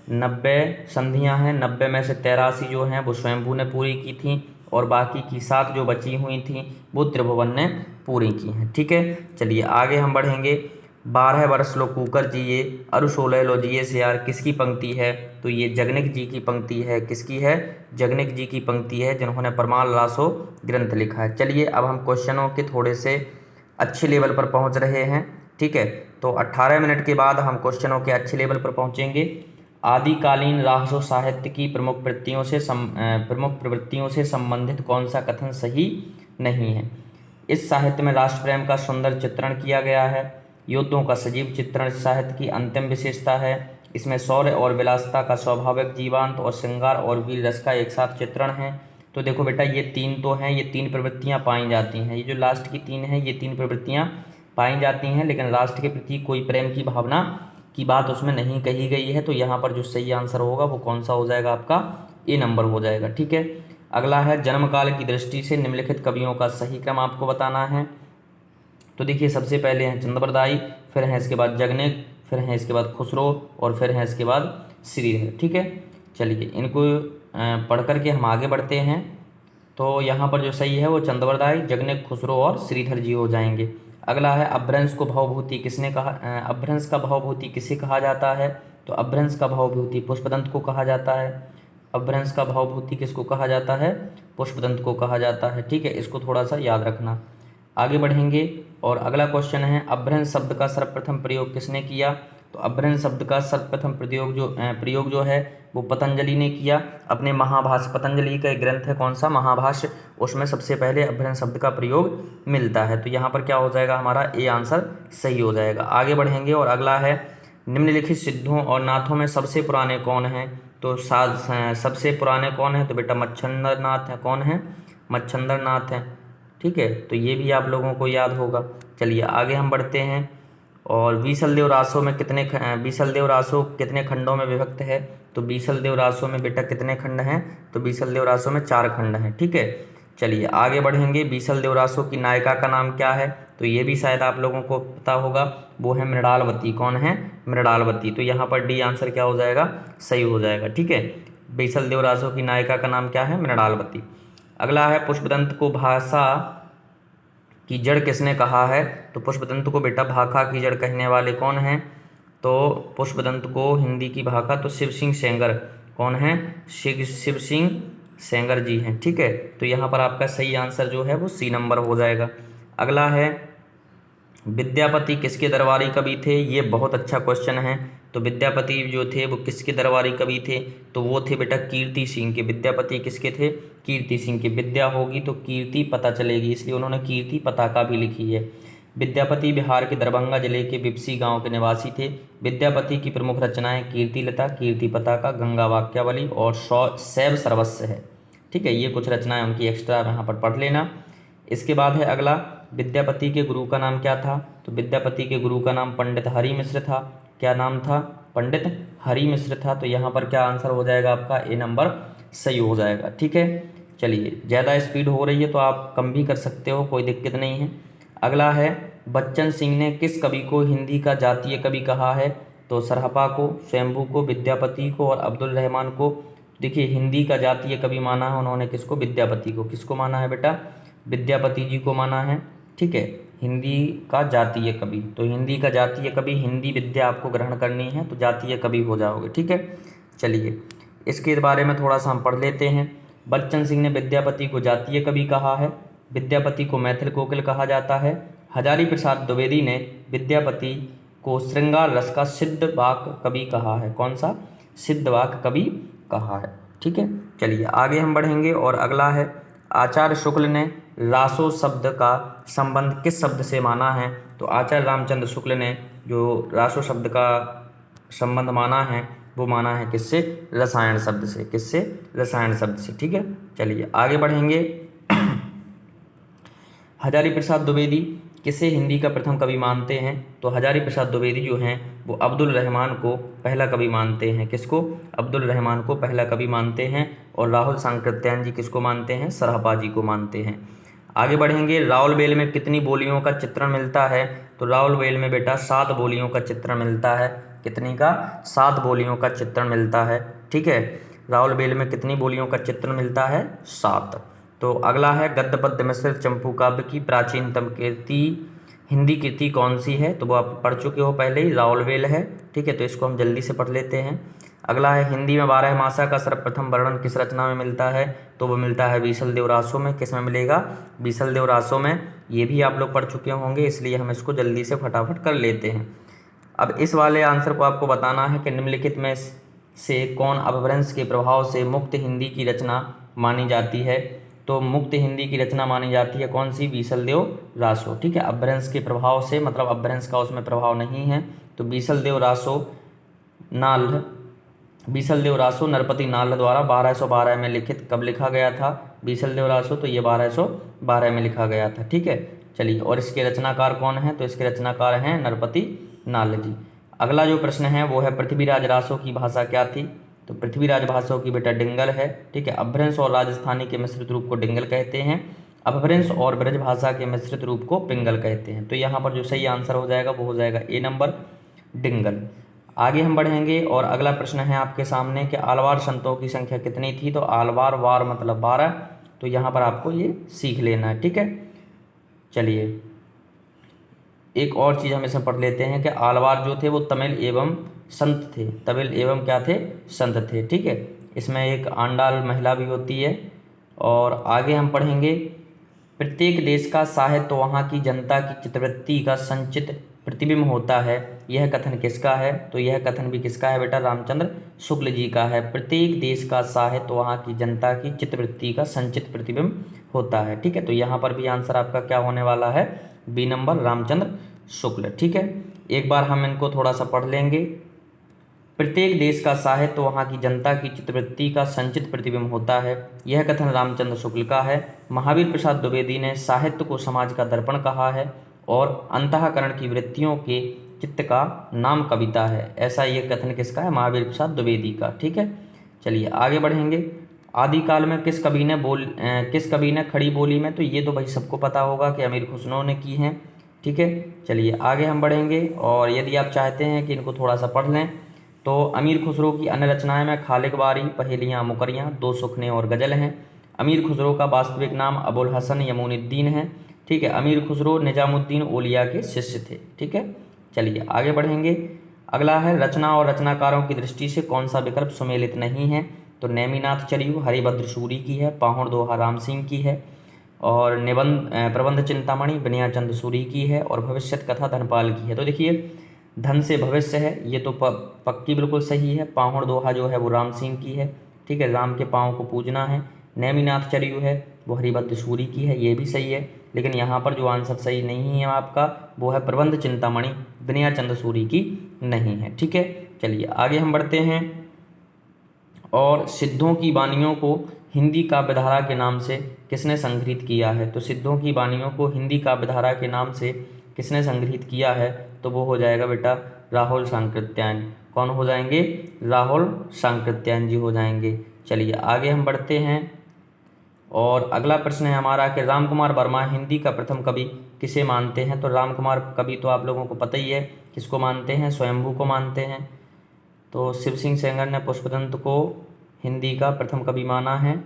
90 संधियाँ हैं, 90 में से 83 जो हैं वो स्वयंभू ने पूरी की थी, और बाकी की 7 जो बची हुई थी वो त्रिभुवन ने पूरी की हैं। ठीक है, चलिए आगे हम बढ़ेंगे। 12 वर्ष लो कुकर जिए अरु 16 लो जिए से यार किसकी पंक्ति है, तो ये जगनिक जी की पंक्ति है। किसकी है, जगनिक जी की पंक्ति है, जिन्होंने परमाल रासो ग्रंथ लिखा है। चलिए अब हम क्वेश्चनों के थोड़े से अच्छे लेवल पर पहुंच रहे हैं। ठीक है, तो 18 मिनट के बाद हम क्वेश्चनों के अच्छे लेवल पर पहुंचेंगे। आदिकालीन रासो साहित्य की प्रमुख प्रवृत्तियों से संबंधित कौन सा कथन सही नहीं है। इस साहित्य में राष्ट्र प्रेम का सुंदर चित्रण किया गया है, युद्धों का सजीव चित्रण इस साहित्य की अंतिम विशेषता है। इसमें शौर्य और विलासिता का स्वाभाविक जीवांत और श्रृंगार और वीर रस का एक साथ चित्रण है। तो देखो बेटा ये 3 तो हैं, ये 3 प्रवृत्तियां पाई जाती हैं। ये जो लास्ट की 3 हैं ये 3 प्रवृत्तियां पाई जाती हैं, लेकिन राष्ट्र के प्रति कोई प्रेम की भावना की बात उसमें नहीं कही गई है। तो यहाँ पर जो सही आंसर होगा वो कौन सा हो जाएगा, आपका ए नंबर हो जाएगा। ठीक है, अगला है जन्मकाल की दृष्टि से निम्नलिखित कवियों का सही क्रम आपको बताना है। तो देखिए सबसे पहले हैं चंद्रबरदाई, फिर हैं इसके बाद जगनिक, फिर हैं इसके बाद खुसरो और फिर हैं इसके बाद श्रीधर। ठीक है, चलिए इनको पढ़ करके हम आगे बढ़ते हैं। तो यहाँ पर जो सही है वो चंद्रवरदाई, जगन्नाथ, खुसरो और श्रीधर जी हो जाएंगे। अगला है अपभ्रंश को भावभूति किसने कहा, अपभ्रंश का भावभूति किसे कहा जाता है? तो अपभ्रंश का भावभूति पुष्पदंत को कहा जाता है। अपभ्रंश का भावभूति किसको कहा जाता है? पुष्पदंत को कहा जाता है। ठीक है, इसको थोड़ा सा याद रखना। आगे बढ़ेंगे और अगला क्वेश्चन है अपभ्रंश शब्द का सर्वप्रथम प्रयोग किसने किया? तो अपभ्रंश शब्द का सर्वप्रथम प्रयोग जो है वो पतंजलि ने किया अपने महाभाष्य। पतंजलि का एक ग्रंथ है कौन सा? महाभाष्य। उसमें सबसे पहले अपभ्रंश शब्द का प्रयोग मिलता है। तो यहाँ पर क्या हो जाएगा हमारा? ए आंसर सही हो जाएगा। आगे बढ़ेंगे और अगला है निम्नलिखित सिद्धों और नाथों में सबसे पुराने कौन हैं? तो सबसे पुराने कौन है? तो बेटा मच्छंद्रनाथ है। कौन है? मच्छंद्रनाथ हैं। ठीक है, तो ये भी आप लोगों को याद होगा। चलिए आगे हम बढ़ते हैं और बीसलदेव रासो में बीसलदेव रासो कितने खंडों में विभक्त है? तो बीसलदेव रासो में बेटा कितने खंड हैं? तो बीसलदेव रासो में 4 खंड हैं। ठीक है, चलिए आगे बढ़ेंगे। बीसलदेव रासो की नायिका का नाम क्या है? तो ये भी शायद आप लोगों को पता होगा, वो है मृणालवती। कौन है? मृणालवती। तो यहाँ पर डी आंसर क्या हो जाएगा? सही हो जाएगा। ठीक है, बीसलदेव रासो की नायिका का नाम क्या है? मृणालवती। अगला है पुष्पदंत को भाषा की जड़ किसने कहा है? तो पुष्पदंत को बेटा भाखा की जड़ कहने वाले कौन हैं? तो पुष्पदंत को हिंदी की भाखा तो शिव सिंह सेंगर। कौन है? शिव सिंह सेंगर जी हैं। ठीक है, तो यहाँ पर आपका सही आंसर जो है वो सी नंबर हो जाएगा। अगला है विद्यापति किसके दरबारी कवि थे? ये बहुत अच्छा क्वेश्चन है। तो विद्यापति जो थे वो किसके दरबारी कवि थे? तो वो थे बेटा कीर्ति सिंह के। विद्यापति किसके थे? कीर्ति सिंह के। विद्या होगी तो कीर्ति पता चलेगी, इसलिए उन्होंने कीर्ति पताका भी लिखी है। विद्यापति बिहार के दरभंगा जिले के बिपसी गांव के निवासी थे। विद्यापति की प्रमुख रचनाएं कीर्ति लता, कीर्ति पताका, गंगा वाक्यावली और शैव सर्वस्व है। ठीक है, ये कुछ रचनाएं उनकी एक्स्ट्रा यहाँ पर पढ़ लेना। इसके बाद है अगला विद्यापति के गुरु का नाम क्या था? तो विद्यापति के गुरु का नाम पंडित हरि मिश्र था। क्या नाम था? पंडित हरि मिश्र था। तो यहाँ पर क्या आंसर हो जाएगा आपका? ए नंबर सही हो जाएगा। ठीक है, चलिए ज़्यादा स्पीड हो रही है तो आप कम भी कर सकते हो, कोई दिक्कत नहीं है। अगला है बच्चन सिंह ने किस कवि को हिंदी का जातीय कवि कहा है? तो सरहपा को, स्वयंभू को, विद्यापति को और अब्दुल रहमान को। देखिए हिंदी का जातीय कवि माना है उन्होंने किसको? विद्यापति को। किसको माना है बेटा? विद्यापति जी को माना है। ठीक है, हिंदी का जातीय कवि। तो हिंदी का जातीय कवि, हिंदी विद्या आपको ग्रहण करनी है तो जातीय कवि हो जाओगे। ठीक है, चलिए इसके बारे में थोड़ा सा हम पढ़ लेते हैं। बच्चन सिंह ने विद्यापति को जातीय कवि कहा है। विद्यापति को मैथिल कोकिल कहा जाता है। हजारी प्रसाद द्विवेदी ने विद्यापति को श्रृंगार रस का सिद्ध वाक कवि कहा है। कौन सा? सिद्ध वाक कवि कहा है। ठीक है, चलिए आगे हम बढ़ेंगे और अगला है आचार्य शुक्ल ने रासो शब्द का संबंध किस शब्द से माना है? तो आचार्य रामचंद्र शुक्ल ने जो रासो शब्द का संबंध माना है वो माना है किससे? रसायन शब्द से। किससे? रसायन शब्द से। ठीक है, चलिए आगे बढ़ेंगे। हजारी प्रसाद द्विवेदी किसे हिंदी का प्रथम कवि मानते हैं? तो हजारी प्रसाद द्विवेदी जो हैं वो अब्दुल रहमान को पहला कवि मानते हैं। किसको? अब्दुल रहमान को पहला कवि मानते हैं। और राहुल सांकृत्यायन जी किसको मानते हैं? सरहपा जी को मानते हैं। आगे बढ़ेंगे। रावलवेल में कितनी बोलियों का चित्रण मिलता है? तो रावलवेल में बेटा 7 बोलियों का चित्रण मिलता है। कितनी का? 7 बोलियों का चित्रण मिलता है। ठीक है, रावलवेल में कितनी बोलियों का चित्रण मिलता है? 7। तो अगला है गद्य पद्य मिश्रित चंपू काव्य की प्राचीनतम कृति हिंदी कृति कौन सी है? तो वो आप पढ़ चुके हो पहले ही, रावलवेल है। ठीक है, तो इसको हम जल्दी से पढ़ लेते हैं। अगला है हिंदी में 12 मासा का सर्वप्रथम वर्णन किस रचना में मिलता है? तो वो मिलता है बीसलदेव रासो में। किस में मिलेगा? बीसलदेव रासो में। ये भी आप लोग पढ़ चुके होंगे, इसलिए हम इसको जल्दी से फटाफट कर लेते हैं। अब इस वाले आंसर को आपको बताना है कि निम्नलिखित में से कौन अपभ्रंश के प्रभाव से मुक्त हिंदी की रचना मानी जाती है? तो मुक्त हिंदी की रचना मानी जाती है कौन सी? बीसलदेव रासो। ठीक है, अपभ्रंश के प्रभाव से मतलब अपभ्रंश का उसमें प्रभाव नहीं है। तो बीसलदेव रासो नरपति नाल्ह द्वारा 1212 में लिखित कब लिखा गया था? बीसलदेव रासो तो ये 1212 में लिखा गया था। ठीक है, चलिए और इसके रचनाकार कौन है? तो इसके रचनाकार हैं नरपति नाल्ह जी। अगला जो प्रश्न है वो है पृथ्वीराज रासो की भाषा क्या थी? तो पृथ्वीराज भाषा की बेटा डिंगल है। ठीक है, अपभ्रंश और राजस्थानी के मिश्रित रूप को डिंगल कहते हैं। अपभ्रंश और ब्रज भाषा के मिश्रित रूप को पिंगल कहते हैं। तो यहाँ पर जो सही आंसर हो जाएगा वो हो जाएगा ए नंबर। डिंगल। आगे हम बढ़ेंगे और अगला प्रश्न है आपके सामने कि आलवार संतों की संख्या कितनी थी। तो आलवार, वार मतलब 12, तो यहाँ पर आपको ये सीख लेना है, ठीक है। चलिए एक और चीज़ हम इसमें पढ़ लेते हैं कि आलवार जो थे वो तमिल एवं संत थे, तमिल एवं क्या थे, संत थे, ठीक है। इसमें एक आंडाल महिला भी होती है। और आगे हम पढ़ेंगे प्रत्येक देश का साहित्य वहाँ की जनता की चित्रवृत्ति का संचित प्रतिबिंब होता है, यह कथन किसका है। तो यह कथन भी किसका है बेटा, रामचंद्र शुक्ल जी का है। प्रत्येक देश का साहित्य वहाँ की जनता की चित्रवृत्ति का संचित प्रतिबिंब होता है, ठीक है। तो यहाँ पर भी आंसर आपका क्या होने वाला है, बी नंबर, रामचंद्र शुक्ल, ठीक है। एक बार हम इनको थोड़ा सा पढ़ लेंगे। प्रत्येक देश का साहित्य वहाँ की जनता की चित्रवृत्ति का संचित प्रतिबिंब होता है, यह कथन रामचंद्र शुक्ल का है। महावीर प्रसाद द्विवेदी ने साहित्य को समाज का दर्पण कहा है और अंतःकरण की वृत्तियों के चित्त का नाम कविता है, ऐसा ये कथन किसका है, महावीर प्रसाद द्विवेदी का, ठीक है। चलिए आगे बढ़ेंगे। आदिकाल में किस कवि ने खड़ी बोली में, तो ये तो भाई सबको पता होगा कि अमीर खुसरो ने की हैं, ठीक है। चलिए आगे हम बढ़ेंगे और यदि आप चाहते हैं कि इनको थोड़ा सा पढ़ लें तो अमीर खुसरो की अन्य रचनाएं में खालिक बारी, पहेलियाँ मुकरियाँ, दो सुखने और गज़ल हैं। अमीर खुसरो का वास्तविक नाम अबुल हसन यमूनुद्दीन है, ठीक है। अमीर खुसरो निजामुद्दीन औलिया के शिष्य थे, ठीक है। चलिए आगे बढ़ेंगे। अगला है रचना और रचनाकारों की दृष्टि से कौन सा विकल्प सुमेलित नहीं है। तो नेमिनाथ चरियू हरिभद्र सूरी की है, पाहुड़ दोहा राम सिंह की है, और प्रबंध चिंतामणि बनियाचंद सूरी की है, और भविष्यत कथा धनपाल की है। तो देखिए धन से भविष्य है, ये तो पक्की बिल्कुल सही है। पाहुड़ दोहा जो है वो राम सिंह की है, ठीक है, राम के पाँव को पूजना है। नेमिनाथ चरियू है वो हरिभद्र सूरी की है, ये भी सही है। लेकिन यहाँ पर जो आंसर सही नहीं है आपका वो है प्रबंध चिंतामणि बनियाचंद सूरी की नहीं है, ठीक है। चलिए आगे हम बढ़ते हैं। और सिद्धों की वानियों को हिंदी काव्यधारा के नाम से किसने संग्रहित किया है। तो सिद्धों की वानियों को हिंदी काव्यधारा के नाम से किसने संग्रहित किया है, तो वो हो जाएगा बेटा राहुल सांकृत्यायन। कौन हो जाएंगे, राहुल सांकृत्यायन जी हो जाएंगे। चलिए आगे हम बढ़ते हैं और अगला प्रश्न है हमारा कि रामकुमार वर्मा हिंदी का प्रथम कवि किसे मानते हैं। तो रामकुमार कवि तो आप लोगों को पता ही है, किसको मानते हैं, स्वयंभू को मानते हैं। तो शिव सिंह सेंगर ने पुष्पदंत को हिंदी का प्रथम कवि माना है,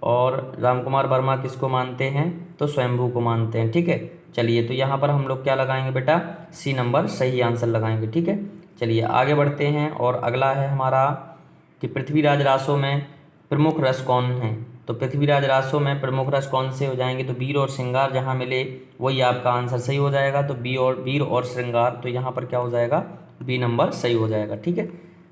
और रामकुमार वर्मा किसको मानते हैं, तो स्वयंभू को मानते हैं, ठीक है। चलिए तो यहाँ पर हम लोग क्या लगाएंगे बेटा, सी नंबर सही आंसर लगाएंगे, ठीक है। चलिए आगे बढ़ते हैं और अगला है हमारा कि पृथ्वीराज रासों में प्रमुख रस कौन है। तो पृथ्वीराज रासों में प्रमुख रस कौन से हो जाएंगे, तो वीर और श्रृंगार जहाँ मिले वही आपका आंसर सही हो जाएगा। तो वीर और श्रृंगार, तो यहाँ पर क्या हो जाएगा, बी नंबर सही हो जाएगा, ठीक है।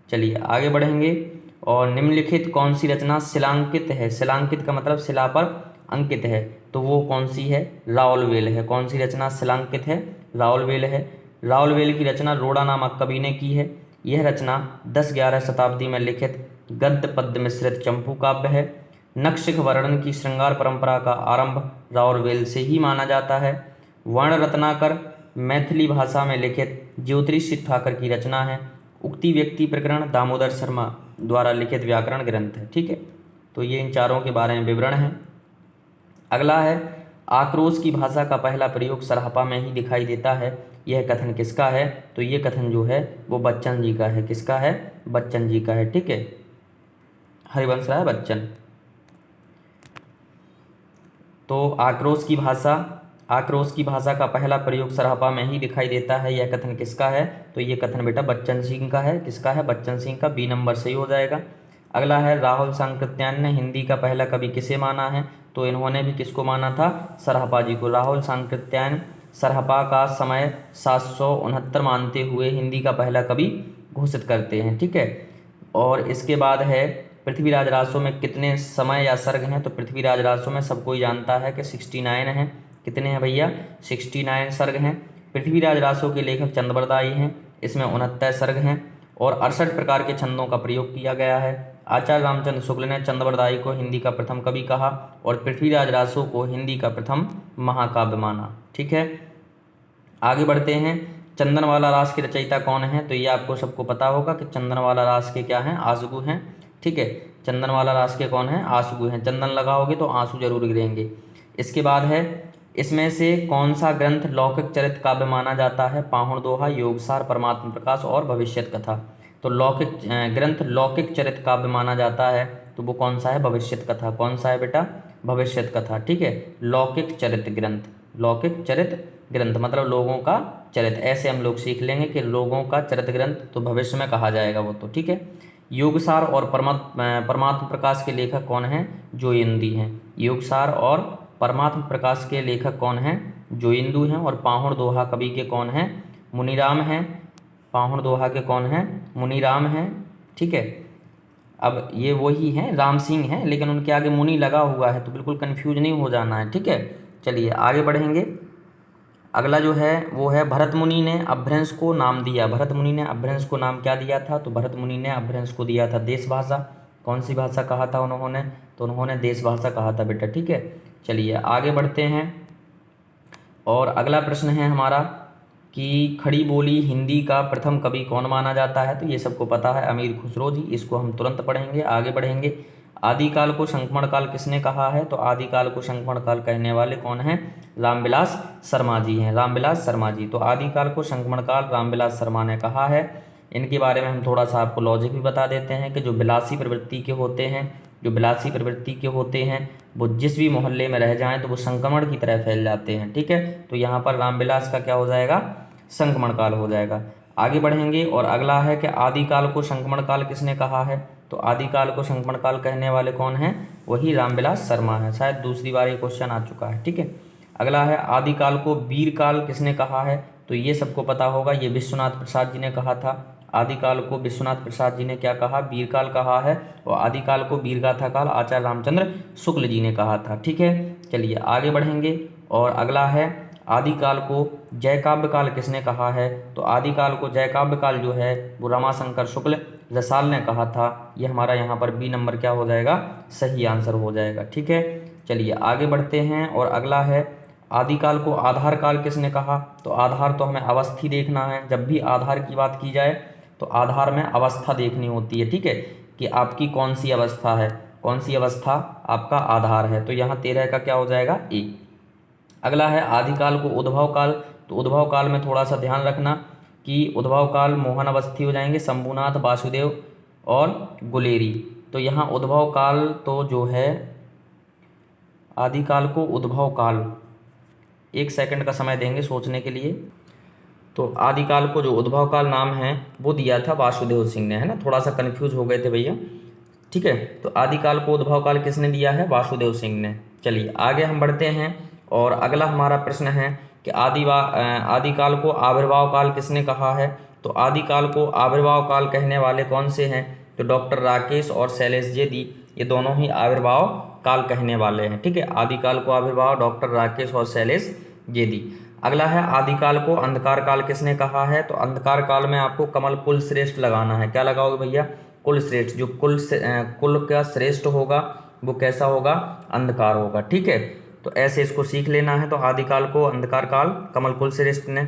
चलिए आगे बढ़ेंगे और निम्नलिखित कौन सी रचना शिलांकित है। शिलांकित का मतलब शिला पर अंकित है, तो वो कौन सी है, रावलवेल है। कौन सी रचना शिलांकित है, रावलवेल है। रावलवेल की रचना रोड़ा नामक कवि ने की है। यह रचना 10-11 शताब्दी में लिखित गद्य पद्य मिश्रित चंपू काव्य है। नखशिख वर्णन की श्रृंगार परंपरा का आरंभ रावलवेल से ही माना जाता है। वर्ण रत्नाकर मैथिली भाषा में लिखित ज्योतिषी ठाकर की रचना है। उक्ति व्यक्ति प्रकरण दामोदर शर्मा द्वारा लिखित व्याकरण ग्रंथ है, ठीक है। तो ये इन चारों के बारे में विवरण है। अगला है आक्रोश की भाषा का पहला प्रयोग सरहपा में ही दिखाई देता है, यह कथन किसका है। तो ये कथन जो है वो बच्चन जी का है, किसका है, बच्चन जी का है, ठीक है, हरिवंश राय बच्चन। तो आक्रोश की भाषा का पहला प्रयोग सरहपा में ही दिखाई देता है, यह कथन किसका है। तो ये कथन बेटा बच्चन सिंह का है, किसका है, बच्चन सिंह का, बी नंबर सही हो जाएगा। अगला है राहुल सांकृत्यायन ने हिंदी का पहला कवि किसे माना है। तो इन्होंने भी किसको माना था, सरहपा जी को। राहुल सांकृत्यायन सरहपा का समय 769 मानते हुए हिंदी का पहला कवि घोषित करते हैं, ठीक है। और इसके बाद है पृथ्वीराज रासों में कितने समय या सर्ग हैं। तो पृथ्वीराज रासों में सबको जानता है कि 69 हैं। कितने हैं भैया, 69 सर्ग हैं। पृथ्वीराज रासों के लेखक चंद्रबरदाई हैं, इसमें 69 सर्ग हैं और 68 प्रकार के छंदों का प्रयोग किया गया है। आचार्य रामचंद्र शुक्ल ने चंद्रबरदाई को हिंदी का प्रथम कवि कहा और पृथ्वीराज रासों को हिंदी का प्रथम महाकाव्य माना, ठीक है। आगे बढ़ते हैं। चंदनवाला रास के रचयिता कौन है। तो ये आपको सबको पता होगा कि चंदनवाला रास के क्या हैं, आंसू हैं, ठीक है। चंदनवाला रास के कौन है, आंसू हैं। चंदन लगाओगे तो आंसू जरूर गिरेंगे। इसके बाद है इसमें से कौन सा ग्रंथ लौकिक चरित्र काव्य माना जाता है? पाहुण दोहा, योगसार, परमात्म प्रकाश और भविष्यत कथा। तो लौकिक ग्रंथ लौकिक चरित्र काव्य माना जाता है, तो वो कौन सा है? भविष्यत कथा। कौन सा है बेटा? भविष्यत कथा। ठीक है, लौकिक चरित्र ग्रंथ, लौकिक चरित्र ग्रंथ मतलब लोगों का चरित्र, ऐसे हम लोग सीख लेंगे कि लोगों का चरित्र ग्रंथ तो भविष्य में कहा जाएगा वो तो। ठीक है, योगसार और परमात्म प्रकाश के लेखक कौन हैं? जोयिंदी हैं। योगसार और परमात्म प्रकाश के लेखक कौन हैं? जोयिंदु हैं। और पाहुण दोहा कवि के कौन हैं? मुनीराम हैं। पाहुण दोहा के कौन हैं? मुनीराम हैं। ठीक है, अब ये वही हैं, राम सिंह हैं, लेकिन उनके आगे मुनि लगा हुआ है, तो बिल्कुल कन्फ्यूज नहीं हो जाना है। ठीक है, चलिए आगे बढ़ेंगे। अगला जो है वो है भरत मुनि ने अपभ्रंश को नाम दिया। भरत मुनि ने अपभ्रंश को नाम क्या दिया था? तो भरत मुनि ने अपभ्रंश को दिया था देश भाषा। कौन सी भाषा कहा था उन्होंने? तो उन्होंने देश भाषा कहा था बेटा। ठीक है, चलिए आगे बढ़ते हैं। और अगला प्रश्न है हमारा कि खड़ी बोली हिंदी का प्रथम कवि कौन माना जाता है? तो ये सबको पता है, अमीर खुसरो जी। इसको हम तुरंत पढ़ेंगे। आगे बढ़ेंगे। आदिकाल को संक्रमण काल किसने कहा है? तो आदिकाल को संक्रमण काल कहने वाले कौन हैं? रामविलास शर्मा जी हैं। रामविलास शर्मा जी। तो आदिकाल को संक्रमण काल रामविलास शर्मा ने कहा है। इनके बारे में हम थोड़ा सा आपको लॉजिक भी बता देते हैं कि जो विलासी प्रवृत्ति के होते हैं, जो विलासी प्रवृत्ति के होते हैं, वो जिस भी मोहल्ले में रह जाएं तो वो संक्रमण की तरह फैल जाते हैं। ठीक है, तो यहाँ पर रामविलास का क्या हो जाएगा? संक्रमण काल हो जाएगा। आगे बढ़ेंगे। और अगला है कि आदिकाल को संक्रमण काल किसने कहा है? तो आदिकाल को संक्रमण काल कहने वाले कौन हैं? वही रामविलास शर्मा है। शायद दूसरी बार ये क्वेश्चन आ चुका है। ठीक है, अगला है आदिकाल को वीर काल किसने कहा है? तो ये सबको पता होगा, ये विश्वनाथ प्रसाद जी ने कहा था। आदिकाल को विश्वनाथ प्रसाद जी ने क्या कहा? वीर काल कहा है। और आदिकाल को वीरगाथा काल आचार्य रामचंद्र शुक्ल जी ने कहा था। ठीक है, चलिए आगे बढ़ेंगे। और अगला है आदिकाल को जयकाव्य काल किसने कहा है? तो आदिकाल को जयकाव्य काल जो है वो रमाशंकर शुक्ल रसाल ने कहा था। ये हमारा यहाँ पर बी नंबर क्या हो जाएगा? सही आंसर हो जाएगा। ठीक है, चलिए आगे बढ़ते हैं। और अगला है आदिकाल को आधार काल किसने कहा? तो आधार तो हमें अवस्थी देखना है। जब भी आधार की बात की जाए तो आधार में अवस्था देखनी होती है। ठीक है, कि आपकी कौन सी अवस्था है, कौन सी अवस्था आपका आधार है। तो यहाँ 13 का क्या हो जाएगा? ए। अगला है आदिकाल को उद्भव काल। तो उद्भव काल में थोड़ा सा ध्यान रखना कि उद्भव काल मोहन अवस्थी हो जाएंगे, शंभुनाथ, वासुदेव और गुलेरी। तो यहाँ उद्भव काल तो जो है आदिकाल को उद्भव काल, 1 सेकंड का समय देंगे सोचने के लिए। तो आदिकाल को जो उद्भव काल नाम है वो दिया था वासुदेव सिंह ने, है ना। थोड़ा सा कन्फ्यूज हो गए थे भैया। ठीक है, तो आदिकाल को उद्भव काल किसने दिया है? वासुदेव सिंह ने। चलिए आगे हम बढ़ते हैं। और अगला हमारा प्रश्न है कि आदिकाल को आविर्भाव काल किसने कहा है? तो आदिकाल को आविर्भाव काल कहने वाले कौन से हैं? तो डॉक्टर राकेश और शैलेश जेदी, ये दोनों ही आविर्भाव काल कहने वाले हैं। ठीक है, आदिकाल को आविर्भाव डॉक्टर राकेश और शैलेश जेदी। अगला है आदिकाल को अंधकार काल किसने कहा है? तो अंधकार काल में आपको कमल कुल श्रेष्ठ लगाना है। क्या लगाओगे भैया? कुल श्रेष्ठ। जो कुल का श्रेष्ठ होगा वो कैसा होगा? अंधकार होगा। ठीक है, तो ऐसे इसको सीख लेना है। तो आदिकाल को अंधकार काल कमल कुल श्रेष्ठ ने।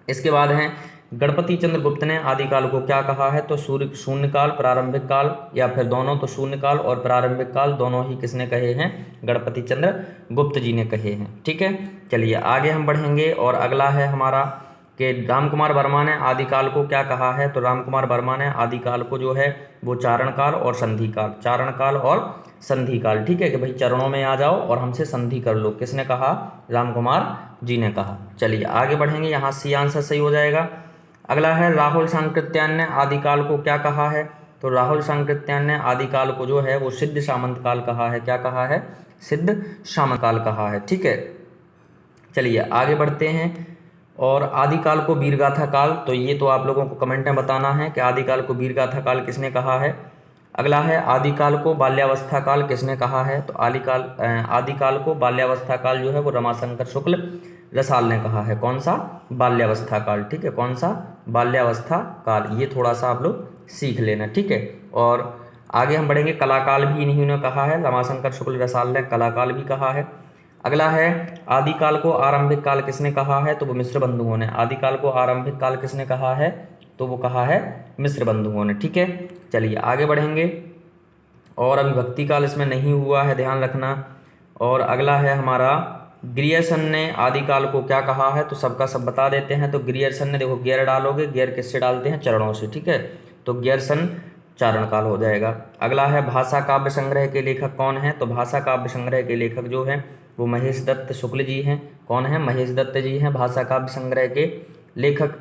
इसके बाद है गणपति चंद्र गुप्त ने आदिकाल को क्या कहा है? तो शून्य काल, प्रारंभिक काल, या फिर दोनों। तो शून्य काल और प्रारंभिक काल दोनों ही किसने कहे हैं? गणपति चंद्र गुप्त जी ने कहे हैं। ठीक है, चलिए आगे हम बढ़ेंगे। और अगला है हमारा कि रामकुमार वर्मा ने आदिकाल को क्या कहा है? तो रामकुमार वर्मा ने आदिकाल को जो है वो चारण काल और संधि काल, चारण काल और संधि काल। ठीक है, कि भाई चरणों में आ जाओ और हमसे संधि कर लो। किसने कहा? रामकुमार जी ने कहा। चलिए आगे बढ़ेंगे, यहाँ सी आंसर सही हो जाएगा। अगला है राहुल सांकृत्यायन ने आदिकाल को क्या कहा है? तो राहुल सांकृत्यायन ने आदिकाल को जो है वो सिद्ध सामंत काल कहा है। क्या कहा है? सिद्ध सामंत काल कहा है। ठीक है, चलिए आगे बढ़ते हैं। और आदिकाल को वीरगाथा काल, तो ये तो आप लोगों को कमेंट में बताना है कि आदिकाल को वीरगाथा काल किसने कहा है। अगला है आदिकाल को बाल्यावस्था काल किसने कहा है? तो आदिकाल को बाल्यावस्था काल जो है वो रमाशंकर शुक्ल रसाल ने कहा है। कौन सा? बाल्यावस्था काल। ठीक है, कौन सा? बाल्यावस्था काल। ये थोड़ा सा आप लोग सीख लेना। ठीक है, और आगे हम बढ़ेंगे। कलाकाल भी इन्हीं ने कहा है, रमाशंकर शुक्ल रसाल ने कलाकाल भी कहा है। अगला है आदिकाल को आरंभिक काल किसने कहा है? तो वो मिश्र बंधुओं ने। आदिकाल को आरंभिक काल किसने कहा है? तो वो कहा है मिश्र बंधुओं ने। ठीक है, चलिए आगे बढ़ेंगे। और अभी भक्ति काल इसमें नहीं हुआ है, ध्यान रखना। और अगला है हमारा ग्रियर्सन ने आदिकाल को क्या कहा है, तो सबका सब बता देते हैं। तो ग्रियर्सन ने, देखो गियर डालोगे, गियर किससे डालते हैं, चरणों से, ठीक है, तो ग्रियर्सन चारण काल हो जाएगा। अगला है भाषा काव्य संग्रह के लेखक कौन है, तो भाषा काव्य संग्रह के लेखक जो हैं वो महेश दत्त शुक्ल जी हैं। कौन है, महेश दत्त जी हैं भाषा काव्य संग्रह के लेखक।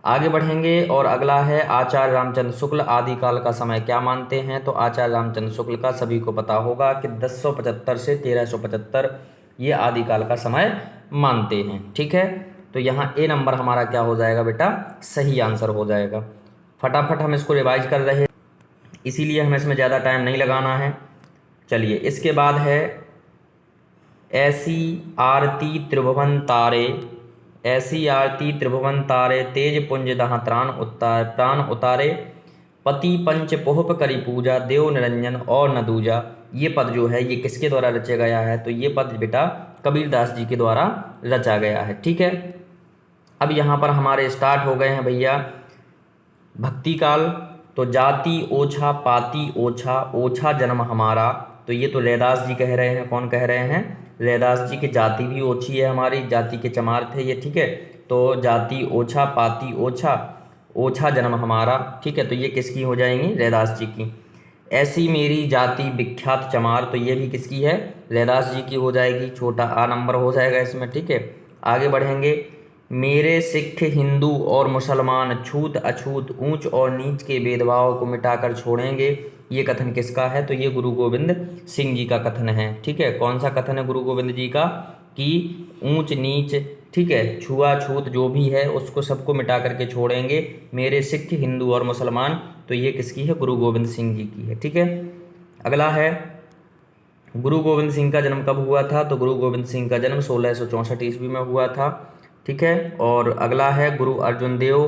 आगे बढ़ेंगे और अगला है आचार्य रामचंद्र शुक्ल आदिकाल का समय क्या मानते हैं, तो आचार्य रामचंद्र शुक्ल का सभी को पता होगा कि 1075 से 1375 ये आदिकाल का समय मानते हैं, ठीक है। तो यहाँ ए नंबर हमारा क्या हो जाएगा बेटा, सही आंसर हो जाएगा। फटाफट हम इसको रिवाइज कर रहे हैं, इसीलिए हमें इसमें ज़्यादा टाइम नहीं लगाना है। चलिए, इसके बाद है ऐसी आरती त्रिभुवन तारे, ऐसी आरती त्रिभुवन तारे, तेज पुंज दह प्राण उतारे, पति पंच पोहप करी पूजा, देव निरंजन और न दूजा। ये पद जो है ये किसके द्वारा रचा गया है, तो ये पद बेटा कबीरदास जी के द्वारा रचा गया है, ठीक है। अब यहाँ पर हमारे स्टार्ट हो गए हैं भैया भक्ति काल। तो जाति ओछा पाती ओछा, ओछा जन्म हमारा, तो ये तो रैदास जी कह रहे हैं। कौन कह रहे हैं, रैदास जी की जाति भी ओछी है हमारी, जाति के चमार थे ये, ठीक है। तो जाति ओछा पाती ओछा, ओछा जन्म हमारा, ठीक है, तो ये किसकी हो जाएंगी, रैदास जी की। ऐसी मेरी जाति विख्यात चमार, तो ये भी किसकी है, रैदास जी की हो जाएगी, छोटा आ नंबर हो जाएगा इसमें, ठीक है। आगे बढ़ेंगे, मेरे सिख हिंदू और मुसलमान छूत अछूत ऊंच और नीच के भेदभाव को मिटाकर छोड़ेंगे, ये कथन किसका है, तो ये गुरु गोविंद सिंह जी का कथन है, ठीक है। कौन सा कथन है गुरु गोविंद जी का, कि ऊंच नीच, ठीक है, छुआछूत जो भी है उसको सबको मिटा करके छोड़ेंगे, मेरे सिख हिंदू और मुसलमान, तो ये किसकी है, गुरु गोविंद सिंह जी की है, ठीक है। अगला है गुरु गोविंद सिंह का जन्म कब हुआ था, तो गुरु गोविंद सिंह का जन्म 1664 ईस्वी में हुआ था, ठीक है। और अगला है गुरु अर्जुन देव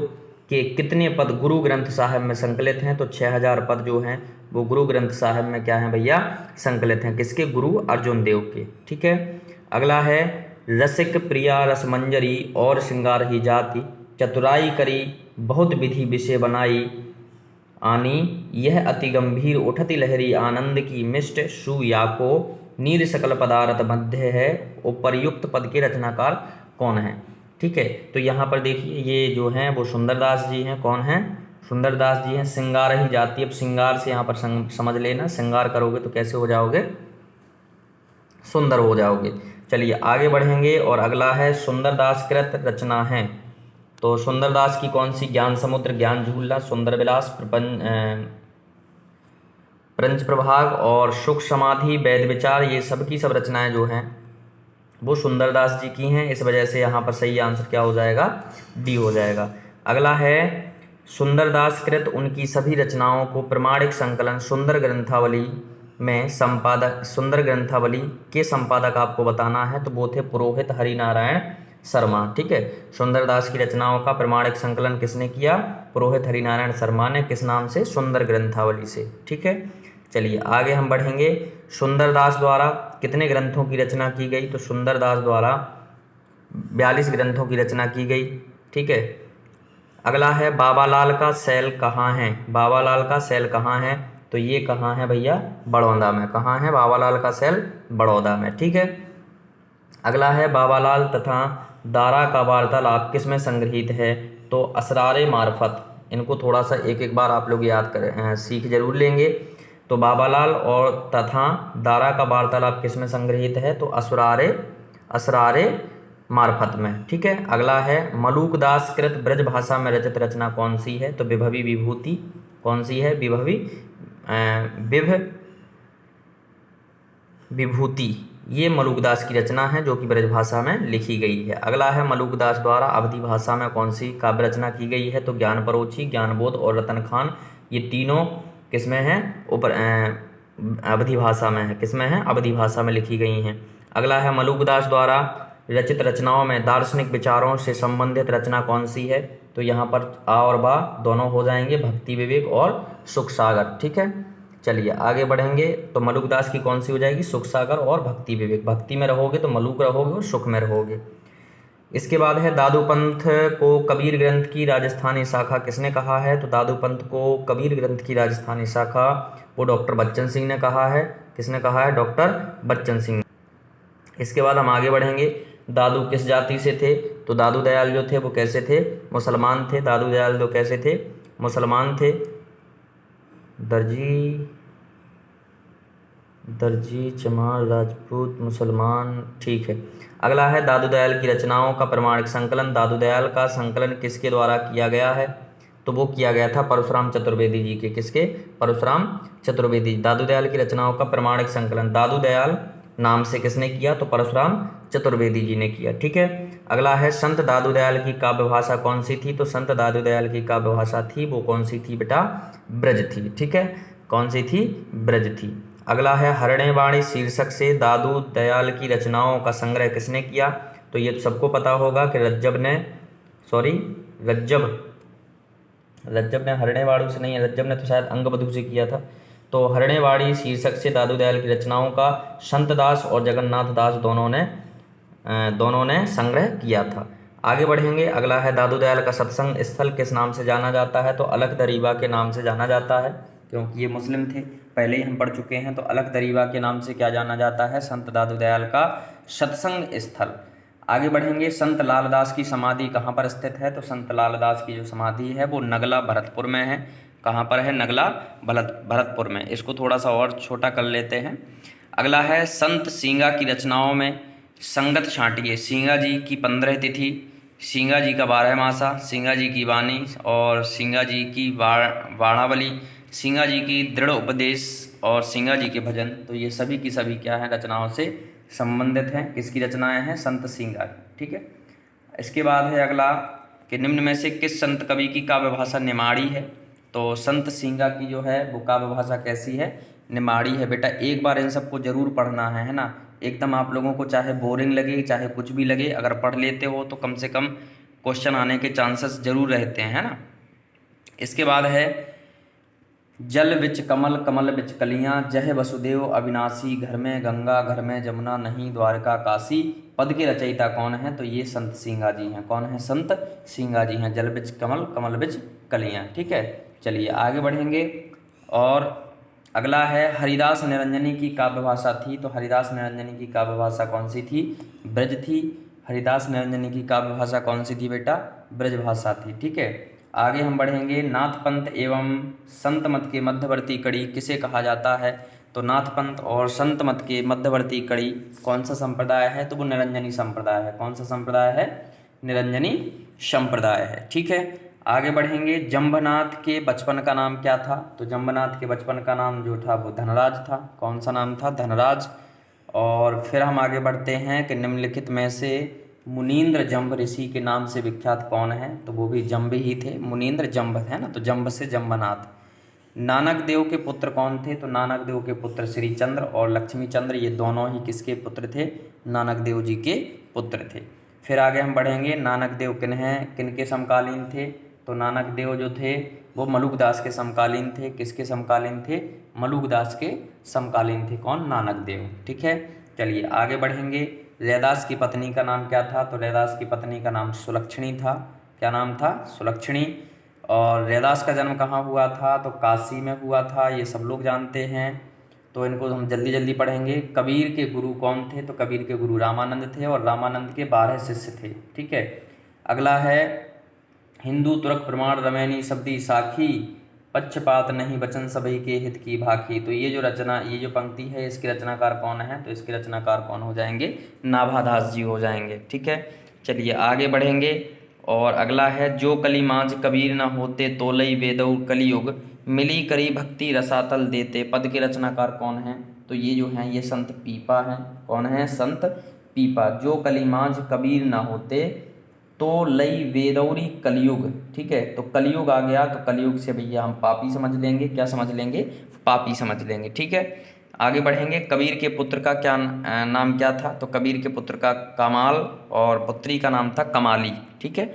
के कितने पद गुरु ग्रंथ साहिब में संकलित हैं, तो 6000 पद जो हैं वो गुरु ग्रंथ साहिब में क्या हैं भैया, संकलित हैं, किसके, गुरु अर्जुन देव के, ठीक है। अगला है रसिक प्रिया रसमंजरी और श्रृंगार ही जाति, चतुराई करी बहुत विधि विषय बनाई आनी, यह अति गंभीर उठती लहरी आनंद की मिष्ट सुया को, नीर सकल पदार्थ मध्य है, उपर्युक्त पद के रचनाकार कौन है, ठीक है। तो यहाँ पर देखिए ये जो हैं वो सुंदरदास जी हैं। कौन हैं, सुंदरदास जी हैं। श्रृंगार ही जाती, अब श्रृंगार से यहाँ पर समझ लेना, श्रृंगार करोगे तो कैसे हो जाओगे, सुंदर हो जाओगे। चलिए आगे बढ़ेंगे और अगला है सुंदरदास कृत रचना है, तो सुंदरदास की कौन सी, ज्ञान समुद्र, ज्ञान झूला, सुंदर विलास, प्रपंच प्रभाग और सुख समाधि, वैद विचार, ये सब की सब रचनाएं जो हैं वो सुंदरदास जी की हैं। इस वजह से यहाँ पर सही आंसर क्या हो जाएगा, डी हो जाएगा। अगला है सुंदरदास कृत उनकी सभी रचनाओं को प्रमाणिक संकलन सुंदर ग्रंथावली में संपादक, सुंदर ग्रंथावली के संपादक आपको बताना है, तो वो थे पुरोहित हरिनारायण शर्मा, ठीक है। सुंदरदास की रचनाओं का प्रमाणिक संकलन किसने किया, पुरोहित हरिनारायण शर्मा ने, किस नाम से, सुंदर ग्रंथावली से, ठीक है। चलिए आगे हम बढ़ेंगे, सुंदरदास द्वारा कितने ग्रंथों की रचना की गई, तो सुंदरदास द्वारा 42 ग्रंथों की रचना की गई, ठीक है। अगला है बाबालाल का सैल कहाँ है, बाबालाल का सैल कहाँ है, तो ये कहाँ है भैया, बड़ौदा में। कहाँ है बाबालाल का सैल, बड़ौदा में, ठीक है। अगला है बाबालाल तथा दारा का वार्तालाप किस में संग्रहित है, तो असरारे मार्फत। इनको थोड़ा सा एक एक बार आप लोग याद करें, सीख जरूर लेंगे। तो बाबालाल और तथा दारा का वार्तालाप किस में संग्रहित है, तो असरारे मार्फत में, ठीक है। अगला है मलूकदास कृत ब्रज भाषा में रचित रचना कौन सी है, तो विभवी विभूति। कौन सी है, विभवी विभूति, ये मलूकदास की रचना है जो कि ब्रज भाषा में लिखी गई है। अगला है मलूकदास द्वारा अवधी भाषा में कौन सी काव्य रचना की गई है, तो ज्ञान परोची, ज्ञानबोध और रतन खान, ये तीनों किसमें हैं, ऊपर अवधी भाषा में है, किसमें है, अवधी भाषा में लिखी गई हैं। अगला है मलूकदास द्वारा रचित रचनाओं में दार्शनिक विचारों से संबंधित रचना कौन सी है, तो यहाँ पर आ और बा दोनों हो जाएंगे, भक्ति विवेक और सुख सागर, ठीक है। चलिए आगे बढ़ेंगे, तो मलूकदास की कौन सी हो जाएगी, सुख सागर और भक्ति विवेक। भक्ति में रहोगे तो मलूक रहोगे और सुख में रहोगे। इसके बाद है दादूपंथ को कबीर ग्रंथ की राजस्थानी शाखा किसने कहा है, तो दादूपंथ को कबीर ग्रंथ की राजस्थानी शाखा वो डॉक्टर बच्चन सिंह ने कहा है। किसने कहा है, डॉक्टर बच्चन सिंह। इसके बाद हम आगे बढ़ेंगे। दादू किस जाति से थे? तो दादू दयाल जो थे वो कैसे थे? मुसलमान थे। दादू दयाल जो कैसे थे? मुसलमान थे। दर्जी चमार राजपूत मुसलमान, ठीक है। अगला है दादू दयाल की रचनाओं का प्रमाणिक संकलन। दादू दयाल का संकलन किसके द्वारा किया गया है? तो वो किया गया था परशुराम चतुर्वेदी जी के। किसके? परशुराम चतुर्वेदी। दादू दयाल की रचनाओं का प्रमाणिक संकलन दादू दयाल नाम से किसने किया? तो परशुराम चतुर्वेदी जी ने किया, ठीक है। अगला है संत दादू दयाल की काव्य भाषा कौन सी थी? तो संत दादू दयाल की काव्य भाषा थी वो कौन सी थी बेटा? ब्रज थी, ठीक है। कौन सी थी? ब्रज थी। अगला है हरणेवाणी शीर्षक से दादू दयाल की रचनाओं का संग्रह किसने किया? तो ये तो सबको पता होगा कि रज्जब ने हरणेवाड़ी से नहीं, रज्जब ने तो शायद अंगबधू से किया था। तो हरणेवाड़ी शीर्षक से दादू दयाल की रचनाओं का संतदास और जगन्नाथ दास दोनों ने संग्रह किया था। आगे बढ़ेंगे। अगला है दादू दयाल का सत्संग स्थल किस नाम से जाना जाता है? तो अलख दरीबा के नाम से जाना जाता है, क्योंकि ये मुस्लिम थे, पहले ही हम पढ़ चुके हैं। तो अलख दरीबा के नाम से क्या जाना जाता है? संत दादू दयाल का सत्संग स्थल। आगे बढ़ेंगे। संत लालदास की समाधि कहाँ पर स्थित है? तो संत लालदास की जो समाधि है वो नगला भरतपुर में है। कहाँ पर है? नगला भरतपुर में। इसको थोड़ा सा और छोटा कर लेते हैं। अगला है संत सींगा की रचनाओं में संगत छांटिए। सींगा जी की 15 तिथि, सींगा जी का 12 मासा, सींगा जी की वाणी और सींगा जी की वाणावली, सींगा जी की दृढ़ उपदेश और सींगा जी के भजन। तो ये सभी की सभी क्या है? रचनाओं से संबंधित हैं। किसकी रचनाएं हैं? संत सींगा की, ठीक है। इसके बाद है अगला कि निम्न में से किस संत कवि की काव्य भाषा निमाड़ी है? तो संत सींगा की जो है वो काव्य भाषा कैसी है? निमाड़ी है। बेटा एक बार इन सबको जरूर पढ़ना है ना। एकदम आप लोगों को चाहे बोरिंग लगे चाहे कुछ भी लगे, अगर पढ़ लेते हो तो कम से कम क्वेश्चन आने के चांसेस जरूर रहते हैं, है ना। इसके बाद है जल बिच कमल कमल बिच कलियां, जय वसुदेव अविनाशी, घर में गंगा घर में जमुना, नहीं द्वारका काशी, पद के रचयिता कौन है? तो ये संत सींगा जी हैं। कौन है? संत सींगा जी हैं। जल बिच कमल कमल बिच कलियां, ठीक है। चलिए आगे बढ़ेंगे। और अगला है हरिदास निरंजनी की काव्य भाषा थी। तो हरिदास निरंजनी की काव्य भाषा कौन सी थी? ब्रज थी। हरिदास निरंजनी की काव्य भाषा कौन सी थी बेटा? ब्रज भाषा थी, ठीक है। आगे हम बढ़ेंगे। नाथ पंथ एवं संत मत के मध्यवर्ती कड़ी किसे कहा जाता है? तो नाथ पंथ और संत मत के मध्यवर्ती कड़ी कौन सा संप्रदाय है? तो वो निरंजनी संप्रदाय है। कौन सा संप्रदाय है? निरंजनी संप्रदाय है, ठीक है। आगे बढ़ेंगे। जम्बनाथ के बचपन का नाम क्या था? तो जम्बनाथ के बचपन का नाम जो था वो धनराज था। कौन सा नाम था? धनराज। और फिर हम आगे बढ़ते हैं कि निम्नलिखित में से मुनीन्द्र जम्ब ऋषि के नाम से विख्यात कौन है? तो वो भी जम्ब ही थे। मुनीन्द्र जम्ब है ना, तो जम्ब से जम्बनाथ। नानक देव के पुत्र कौन थे? तो नानक देव के पुत्र श्री चंद्र और लक्ष्मी चंद्र, ये दोनों ही किसके पुत्र थे? नानक देव जी के पुत्र थे। फिर आगे हम बढ़ेंगे। नानक देव किनके समकालीन थे? तो नानक देव जो थे वो मलुकदास के समकालीन थे। किसके समकालीन थे? मलुकदास के समकालीन थे। कौन? नानक देव, ठीक है। चलिए आगे बढ़ेंगे। रैदास की पत्नी का नाम क्या था? तो रैदास की पत्नी का नाम सुलक्षणी था। क्या नाम था? सुलक्षणी। और रैदास का जन्म कहाँ हुआ था? तो काशी में हुआ था। ये सब लोग जानते हैं, तो इनको हम जल्दी जल्दी पढ़ेंगे। कबीर के गुरु कौन थे? तो कबीर के गुरु रामानंद थे और रामानंद के 12 शिष्य थे, ठीक है। अगला है हिंदू तुर्क प्रमाण रमैनी शब्दी साखी, पक्षपात नहीं वचन सभी के हित की भाखी। तो ये जो पंक्ति है इसके रचनाकार कौन है? तो इसके रचनाकार कौन हो जाएंगे? नाभादास जी हो जाएंगे, ठीक है। चलिए आगे बढ़ेंगे। और अगला है जो कली मांझ कबीर न होते, तोलई वेदौ कलियुग, मिली करी भक्ति रसातल देते। पद के रचनाकार कौन है? तो ये जो हैं ये संत पीपा हैं। कौन है? संत पीपा। जो कली मांझ कबीर न होते, तो लई वेदौरी कलयुग, ठीक है। तो कलयुग आ गया, तो कलयुग से भैया हम पापी समझ लेंगे। क्या समझ लेंगे? पापी समझ लेंगे, ठीक है। आगे बढ़ेंगे। कबीर के पुत्र का क्या नाम क्या था? तो कबीर के पुत्र का कमाल और पुत्री का नाम था कमाली, ठीक है।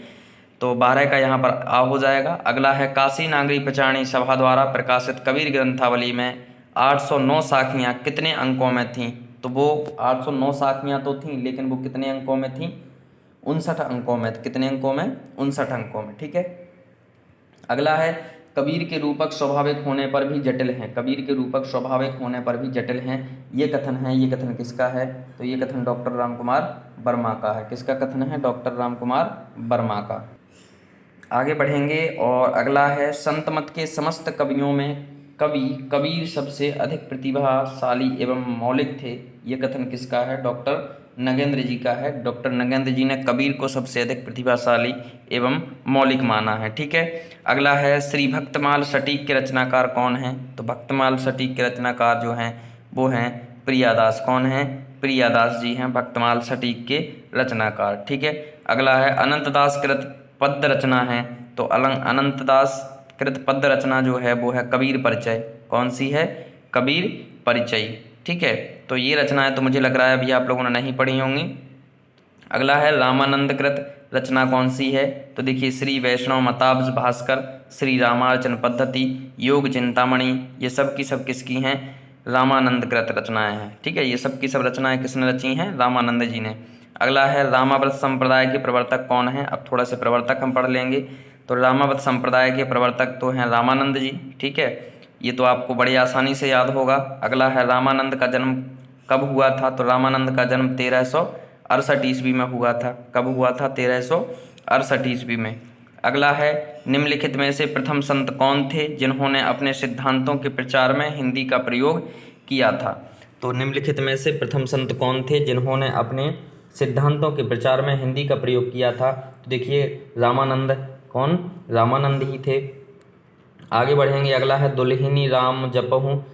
तो 12 का यहाँ पर आ हो जाएगा। अगला है काशी नागरी पचाणी सभा द्वारा प्रकाशित कबीर ग्रंथावली में 809 साखियाँ कितने अंकों में थीं? तो वो 809 साखियाँ तो थीं, लेकिन वो कितने अंकों में थीं? 59 अंकों में। कितने अंकों में? 59 अंकों में, ठीक है। अगला है कबीर के रूपक स्वाभाविक होने पर भी जटिल हैं, कबीर के रूपक स्वाभाविक होने पर भी जटिल हैं, ये कथन है। ये कथन किसका है? तो ये कथन डॉक्टर रामकुमार वर्मा का है। किसका कथन है? डॉक्टर रामकुमार वर्मा का। आगे बढ़ेंगे और अगला है, संत मत के समस्त कवियों में कबीर सबसे अधिक प्रतिभाशाली एवं मौलिक थे। ये कथन किसका है? डॉक्टर नगेंद्र जी का है। डॉक्टर नगेंद्र जी ने कबीर को सबसे अधिक प्रतिभाशाली एवं मौलिक माना है। ठीक है। अगला है, श्री भक्तमाल सटीक के रचनाकार कौन हैं? तो भक्तमाल सटीक के रचनाकार जो हैं वो हैं प्रियादास। कौन हैं? प्रियादास जी हैं भक्तमाल सटीक के रचनाकार। ठीक है। अगला है, अनंतदास कृत पद्य रचना है। तो अनंतदास कृत पद्य रचना जो है वो है कबीर परिचय। कौन सी है? कबीर परिचय। ठीक है। तो ये रचनाएं तो मुझे लग रहा है अभी आप लोगों ने नहीं पढ़ी होंगी। अगला है, रामानंद कृत रचना कौन सी है? तो देखिए, श्री वैष्णव मताब्ज भास्कर, श्री रामार्चन पद्धति, योग चिंतामणि, ये सब की सब किसकी हैं? रामानंद कृत रचनाएं हैं। ठीक है। ये सब की सब रचनाएं किसने रची हैं? रामानंद जी ने। अगला है, रामाव्रत संप्रदाय के प्रवर्तक कौन हैं? अब थोड़ा से प्रवर्तक हम पढ़ लेंगे। तो रामाव्रत संप्रदाय के प्रवर्तक तो हैं रामानंद जी। ठीक है। ये तो आपको बड़ी आसानी से याद होगा। अगला है, रामानंद का जन्म कब हुआ था? तो रामानंद का जन्म 1368 ईस्वी में हुआ था। कब हुआ था? 1368 ईस्वी में। अगला है, निम्नलिखित में से प्रथम संत कौन थे जिन्होंने अपने सिद्धांतों के प्रचार में हिंदी का प्रयोग किया था? तो निम्नलिखित में से प्रथम संत कौन थे जिन्होंने अपने सिद्धांतों के प्रचार में हिंदी का प्रयोग किया था? तो देखिए, रामानंद। कौन? रामानंद ही थे। आगे बढ़ेंगे। अगला है, दुल्हिनी राम जपहूँ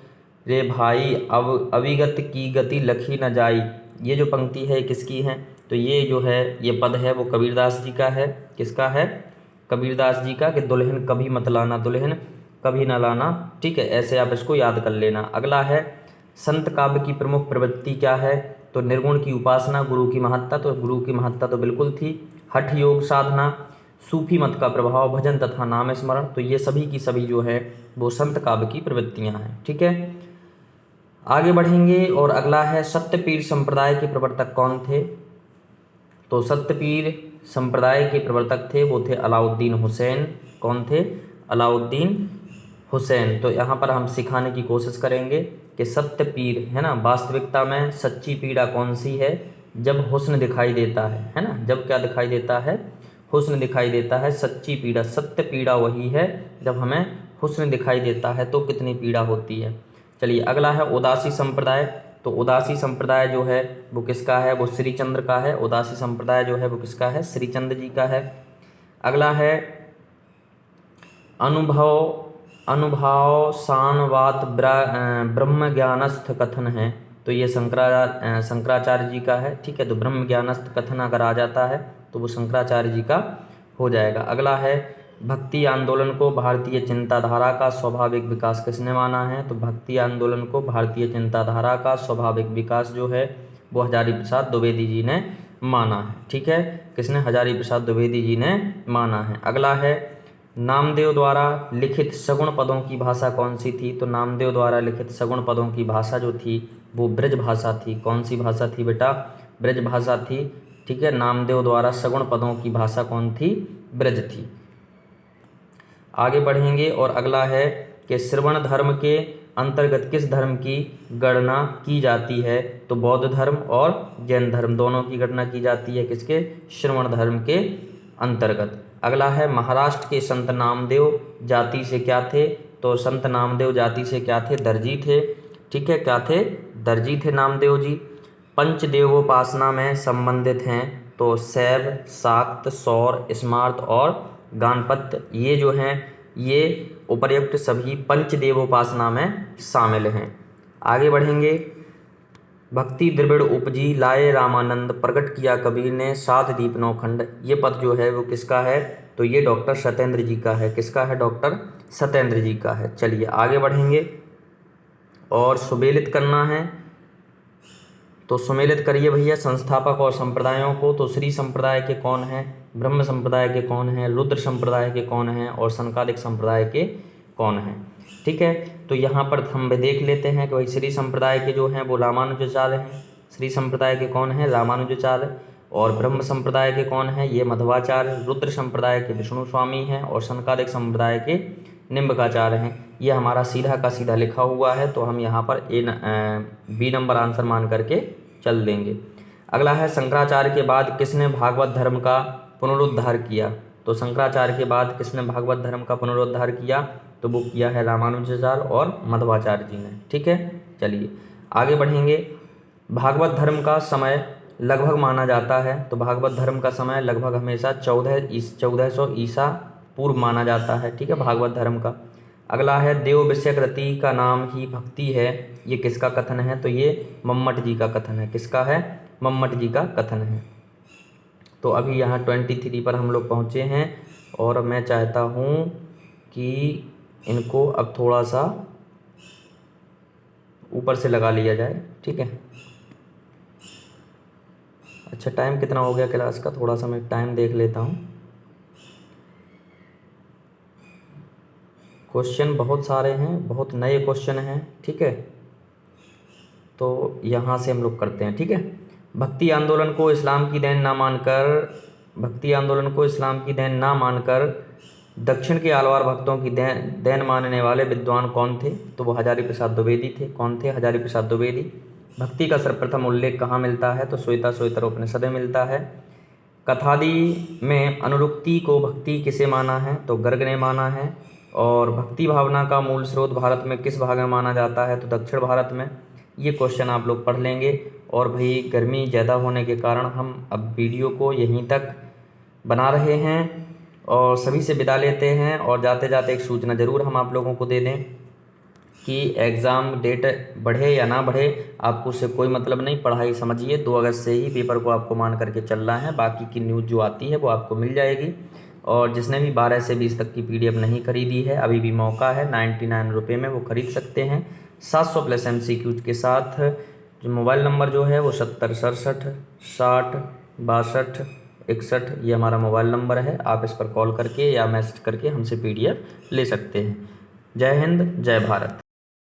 रे भाई, अब अविगत की गति लखी न जाई। ये जो पंक्ति है किसकी है? तो ये जो है ये पद है वो कबीरदास जी का है। किसका है? कबीरदास जी का, कि दुल्हन कभी मत लाना, दुल्हन कभी न लाना। ठीक है। ऐसे आप इसको याद कर लेना। अगला है, संत काव्य की प्रमुख प्रवृत्ति क्या है? तो निर्गुण की उपासना, गुरु की महत्ता। तो गुरु की महत्ता तो बिल्कुल थी। हठ योग साधना, सूफी मत का प्रभाव, भजन तथा नाम स्मरण। तो ये सभी की सभी जो है वो संत काव्य की प्रवृत्तियां हैं। ठीक है। आगे बढ़ेंगे और अगला है, सत्यपीर संप्रदाय के प्रवर्तक कौन थे? तो सत्यपीर संप्रदाय के प्रवर्तक थे वो थे अलाउद्दीन हुसैन। कौन थे? अलाउद्दीन हुसैन। तो यहाँ पर हम सिखाने की कोशिश करेंगे कि सत्यपीर है ना, वास्तविकता में सच्ची पीड़ा कौन सी है? जब हुस्न दिखाई देता है ना। जब क्या दिखाई देता है? हुस्न दिखाई देता है। सच्ची पीड़ा, सत्य पीड़ा वही है जब हमें हुस्न दिखाई देता है तो कितनी पीड़ा होती है। चलिए, अगला है, उदासी संप्रदाय। तो उदासी संप्रदाय जो है वो किसका है? वो श्रीचंद्र का है। उदासी संप्रदाय जो है वो किसका है? श्रीचंद्र जी का है। अगला है, अनुभव सानवात ब्रह्म ज्ञानस्थ कथन है। तो ये शंकराचार्य जी का है। ठीक है। तो ब्रह्म ज्ञानस्थ कथन अगर आ जाता है तो वो शंकराचार्य जी का हो जाएगा। अगला है, भक्ति आंदोलन को भारतीय चिंताधारा का स्वाभाविक विकास किसने माना है? तो भक्ति आंदोलन को भारतीय चिंताधारा का स्वाभाविक विकास जो है वो हजारी प्रसाद द्विवेदी जी ने माना है। ठीक है। किसने? हजारी प्रसाद द्विवेदी जी ने माना है। अगला है, नामदेव द्वारा लिखित सगुण पदों की भाषा कौन सी थी? तो नामदेव द्वारा लिखित सगुण पदों की भाषा जो थी वो ब्रज भाषा थी। कौन सी भाषा थी बेटा? ब्रज भाषा थी। ठीक है। नामदेव द्वारा सगुण पदों की भाषा कौन थी? ब्रज थी। आगे बढ़ेंगे और अगला है कि श्रवण धर्म के अंतर्गत किस धर्म की गणना की जाती है? तो बौद्ध धर्म और जैन धर्म दोनों की गणना की जाती है। किसके? श्रवण धर्म के अंतर्गत। अगला है, महाराष्ट्र के संत नामदेव जाति से क्या थे? तो संत नामदेव जाति से क्या थे? दर्जी थे। ठीक है। क्या थे? दर्जी थे नामदेव जी। पंचदेवोपासना में संबंधित हैं तो शैव, शाक्त, सौर, स्मार्त और गानपत्य, ये जो हैं ये उपर्युक्त सभी पंचदेवोपासना में शामिल हैं। आगे बढ़ेंगे। भक्ति द्रविड़ उपजी लाए रामानंद, प्रकट किया कबीर ने सात दीप नौ खंड। ये पद जो है वो किसका है? तो ये डॉक्टर सत्येंद्र जी का है। किसका है? डॉक्टर सत्येंद्र जी का है। चलिए आगे बढ़ेंगे और सुमेलित करना है। तो सुमेलित करिए भैया संस्थापक और संप्रदायों को। तो श्री संप्रदाय के कौन हैं? ब्रह्म संप्रदाय के कौन हैं? रुद्र संप्रदाय के कौन हैं? और सनकादिक संप्रदाय के कौन हैं? ठीक है। तो यहाँ पर हम देख लेते हैं कि भाई श्री संप्रदाय के जो हैं वो रामानुजाचार्य हैं। श्री संप्रदाय के कौन हैं? रामानुजाचार्य। और ब्रह्म संप्रदाय के कौन हैं? ये मध्वाचार्य। रुद्र संप्रदाय के विष्णु स्वामी हैं और सनकादिक संप्रदाय के निम्बकाचार हैं। ये हमारा सीधा का सीधा लिखा हुआ है, तो हम यहाँ पर बी नंबर आंसर मान करके चल देंगे। अगला है शंकराचार्य के बाद किसने भागवत धर्म का पुनरुद्धार किया। तो शंकराचार्य के बाद किसने भागवत धर्म का पुनरुद्धार किया, तो वो किया है रामानुजाचार्य और मध्वाचार्य जी ने। ठीक है, चलिए आगे बढ़ेंगे। भागवत धर्म का समय लगभग माना जाता है, तो भागवत धर्म का समय लगभग हमेशा 1400 ईसा पूर्व माना जाता है। ठीक है, भागवत धर्म का। अगला है देव विषयक रति का नाम ही भक्ति है, ये किसका कथन है, तो ये मम्मट जी का कथन है। किसका है, मम्मट जी का कथन है। तो अभी यहाँ 23 पर हम लोग पहुँचे हैं और मैं चाहता हूँ कि इनको अब थोड़ा सा ऊपर से लगा लिया जाए। ठीक है, अच्छा टाइम कितना हो गया क्लास का, थोड़ा सा मैं टाइम देख लेता हूँ। क्वेश्चन बहुत सारे हैं, बहुत नए क्वेश्चन हैं। ठीक है, तो यहाँ से हम लोग करते हैं। ठीक है, भक्ति आंदोलन को इस्लाम की देन ना मानकर दक्षिण के आलवार भक्तों की देन मानने वाले विद्वान कौन थे, तो वो हजारी प्रसाद द्विवेदी थे। कौन थे, हजारी प्रसाद द्विवेदी। भक्ति का सर्वप्रथम उल्लेख कहाँ मिलता है, तो श्वेता उपनिषद में मिलता है। कथादि में अनुरुक्ति को भक्ति किसे माना है, तो गर्ग ने माना है। और भक्ति भावना का मूल स्रोत भारत में किस भाग में माना जाता है, तो दक्षिण भारत में। ये क्वेश्चन आप लोग पढ़ लेंगे। और भाई गर्मी ज़्यादा होने के कारण हम अब वीडियो को यहीं तक बना रहे हैं और सभी से विदा लेते हैं। और जाते जाते एक सूचना ज़रूर हम आप लोगों को दे दें कि एग्ज़ाम डेट बढ़े या ना बढ़े, आपको उससे कोई मतलब नहीं। पढ़ाई समझिए, 2 अगस्त से ही पेपर को आपको मान करके चलना है। बाकी की न्यूज़ जो आती है वो आपको मिल जाएगी। और जिसने भी 12 से 20 तक की PDF नहीं खरीदी है, अभी भी मौका है, 99 रुपये में वो खरीद सकते हैं 700+ MCQ के साथ। जो मोबाइल नंबर जो है वो 70 67 60 62 61, ये हमारा मोबाइल नंबर है। आप इस पर कॉल करके या मैसेज करके हमसे PDF ले सकते हैं। जय हिंद, जय भारत।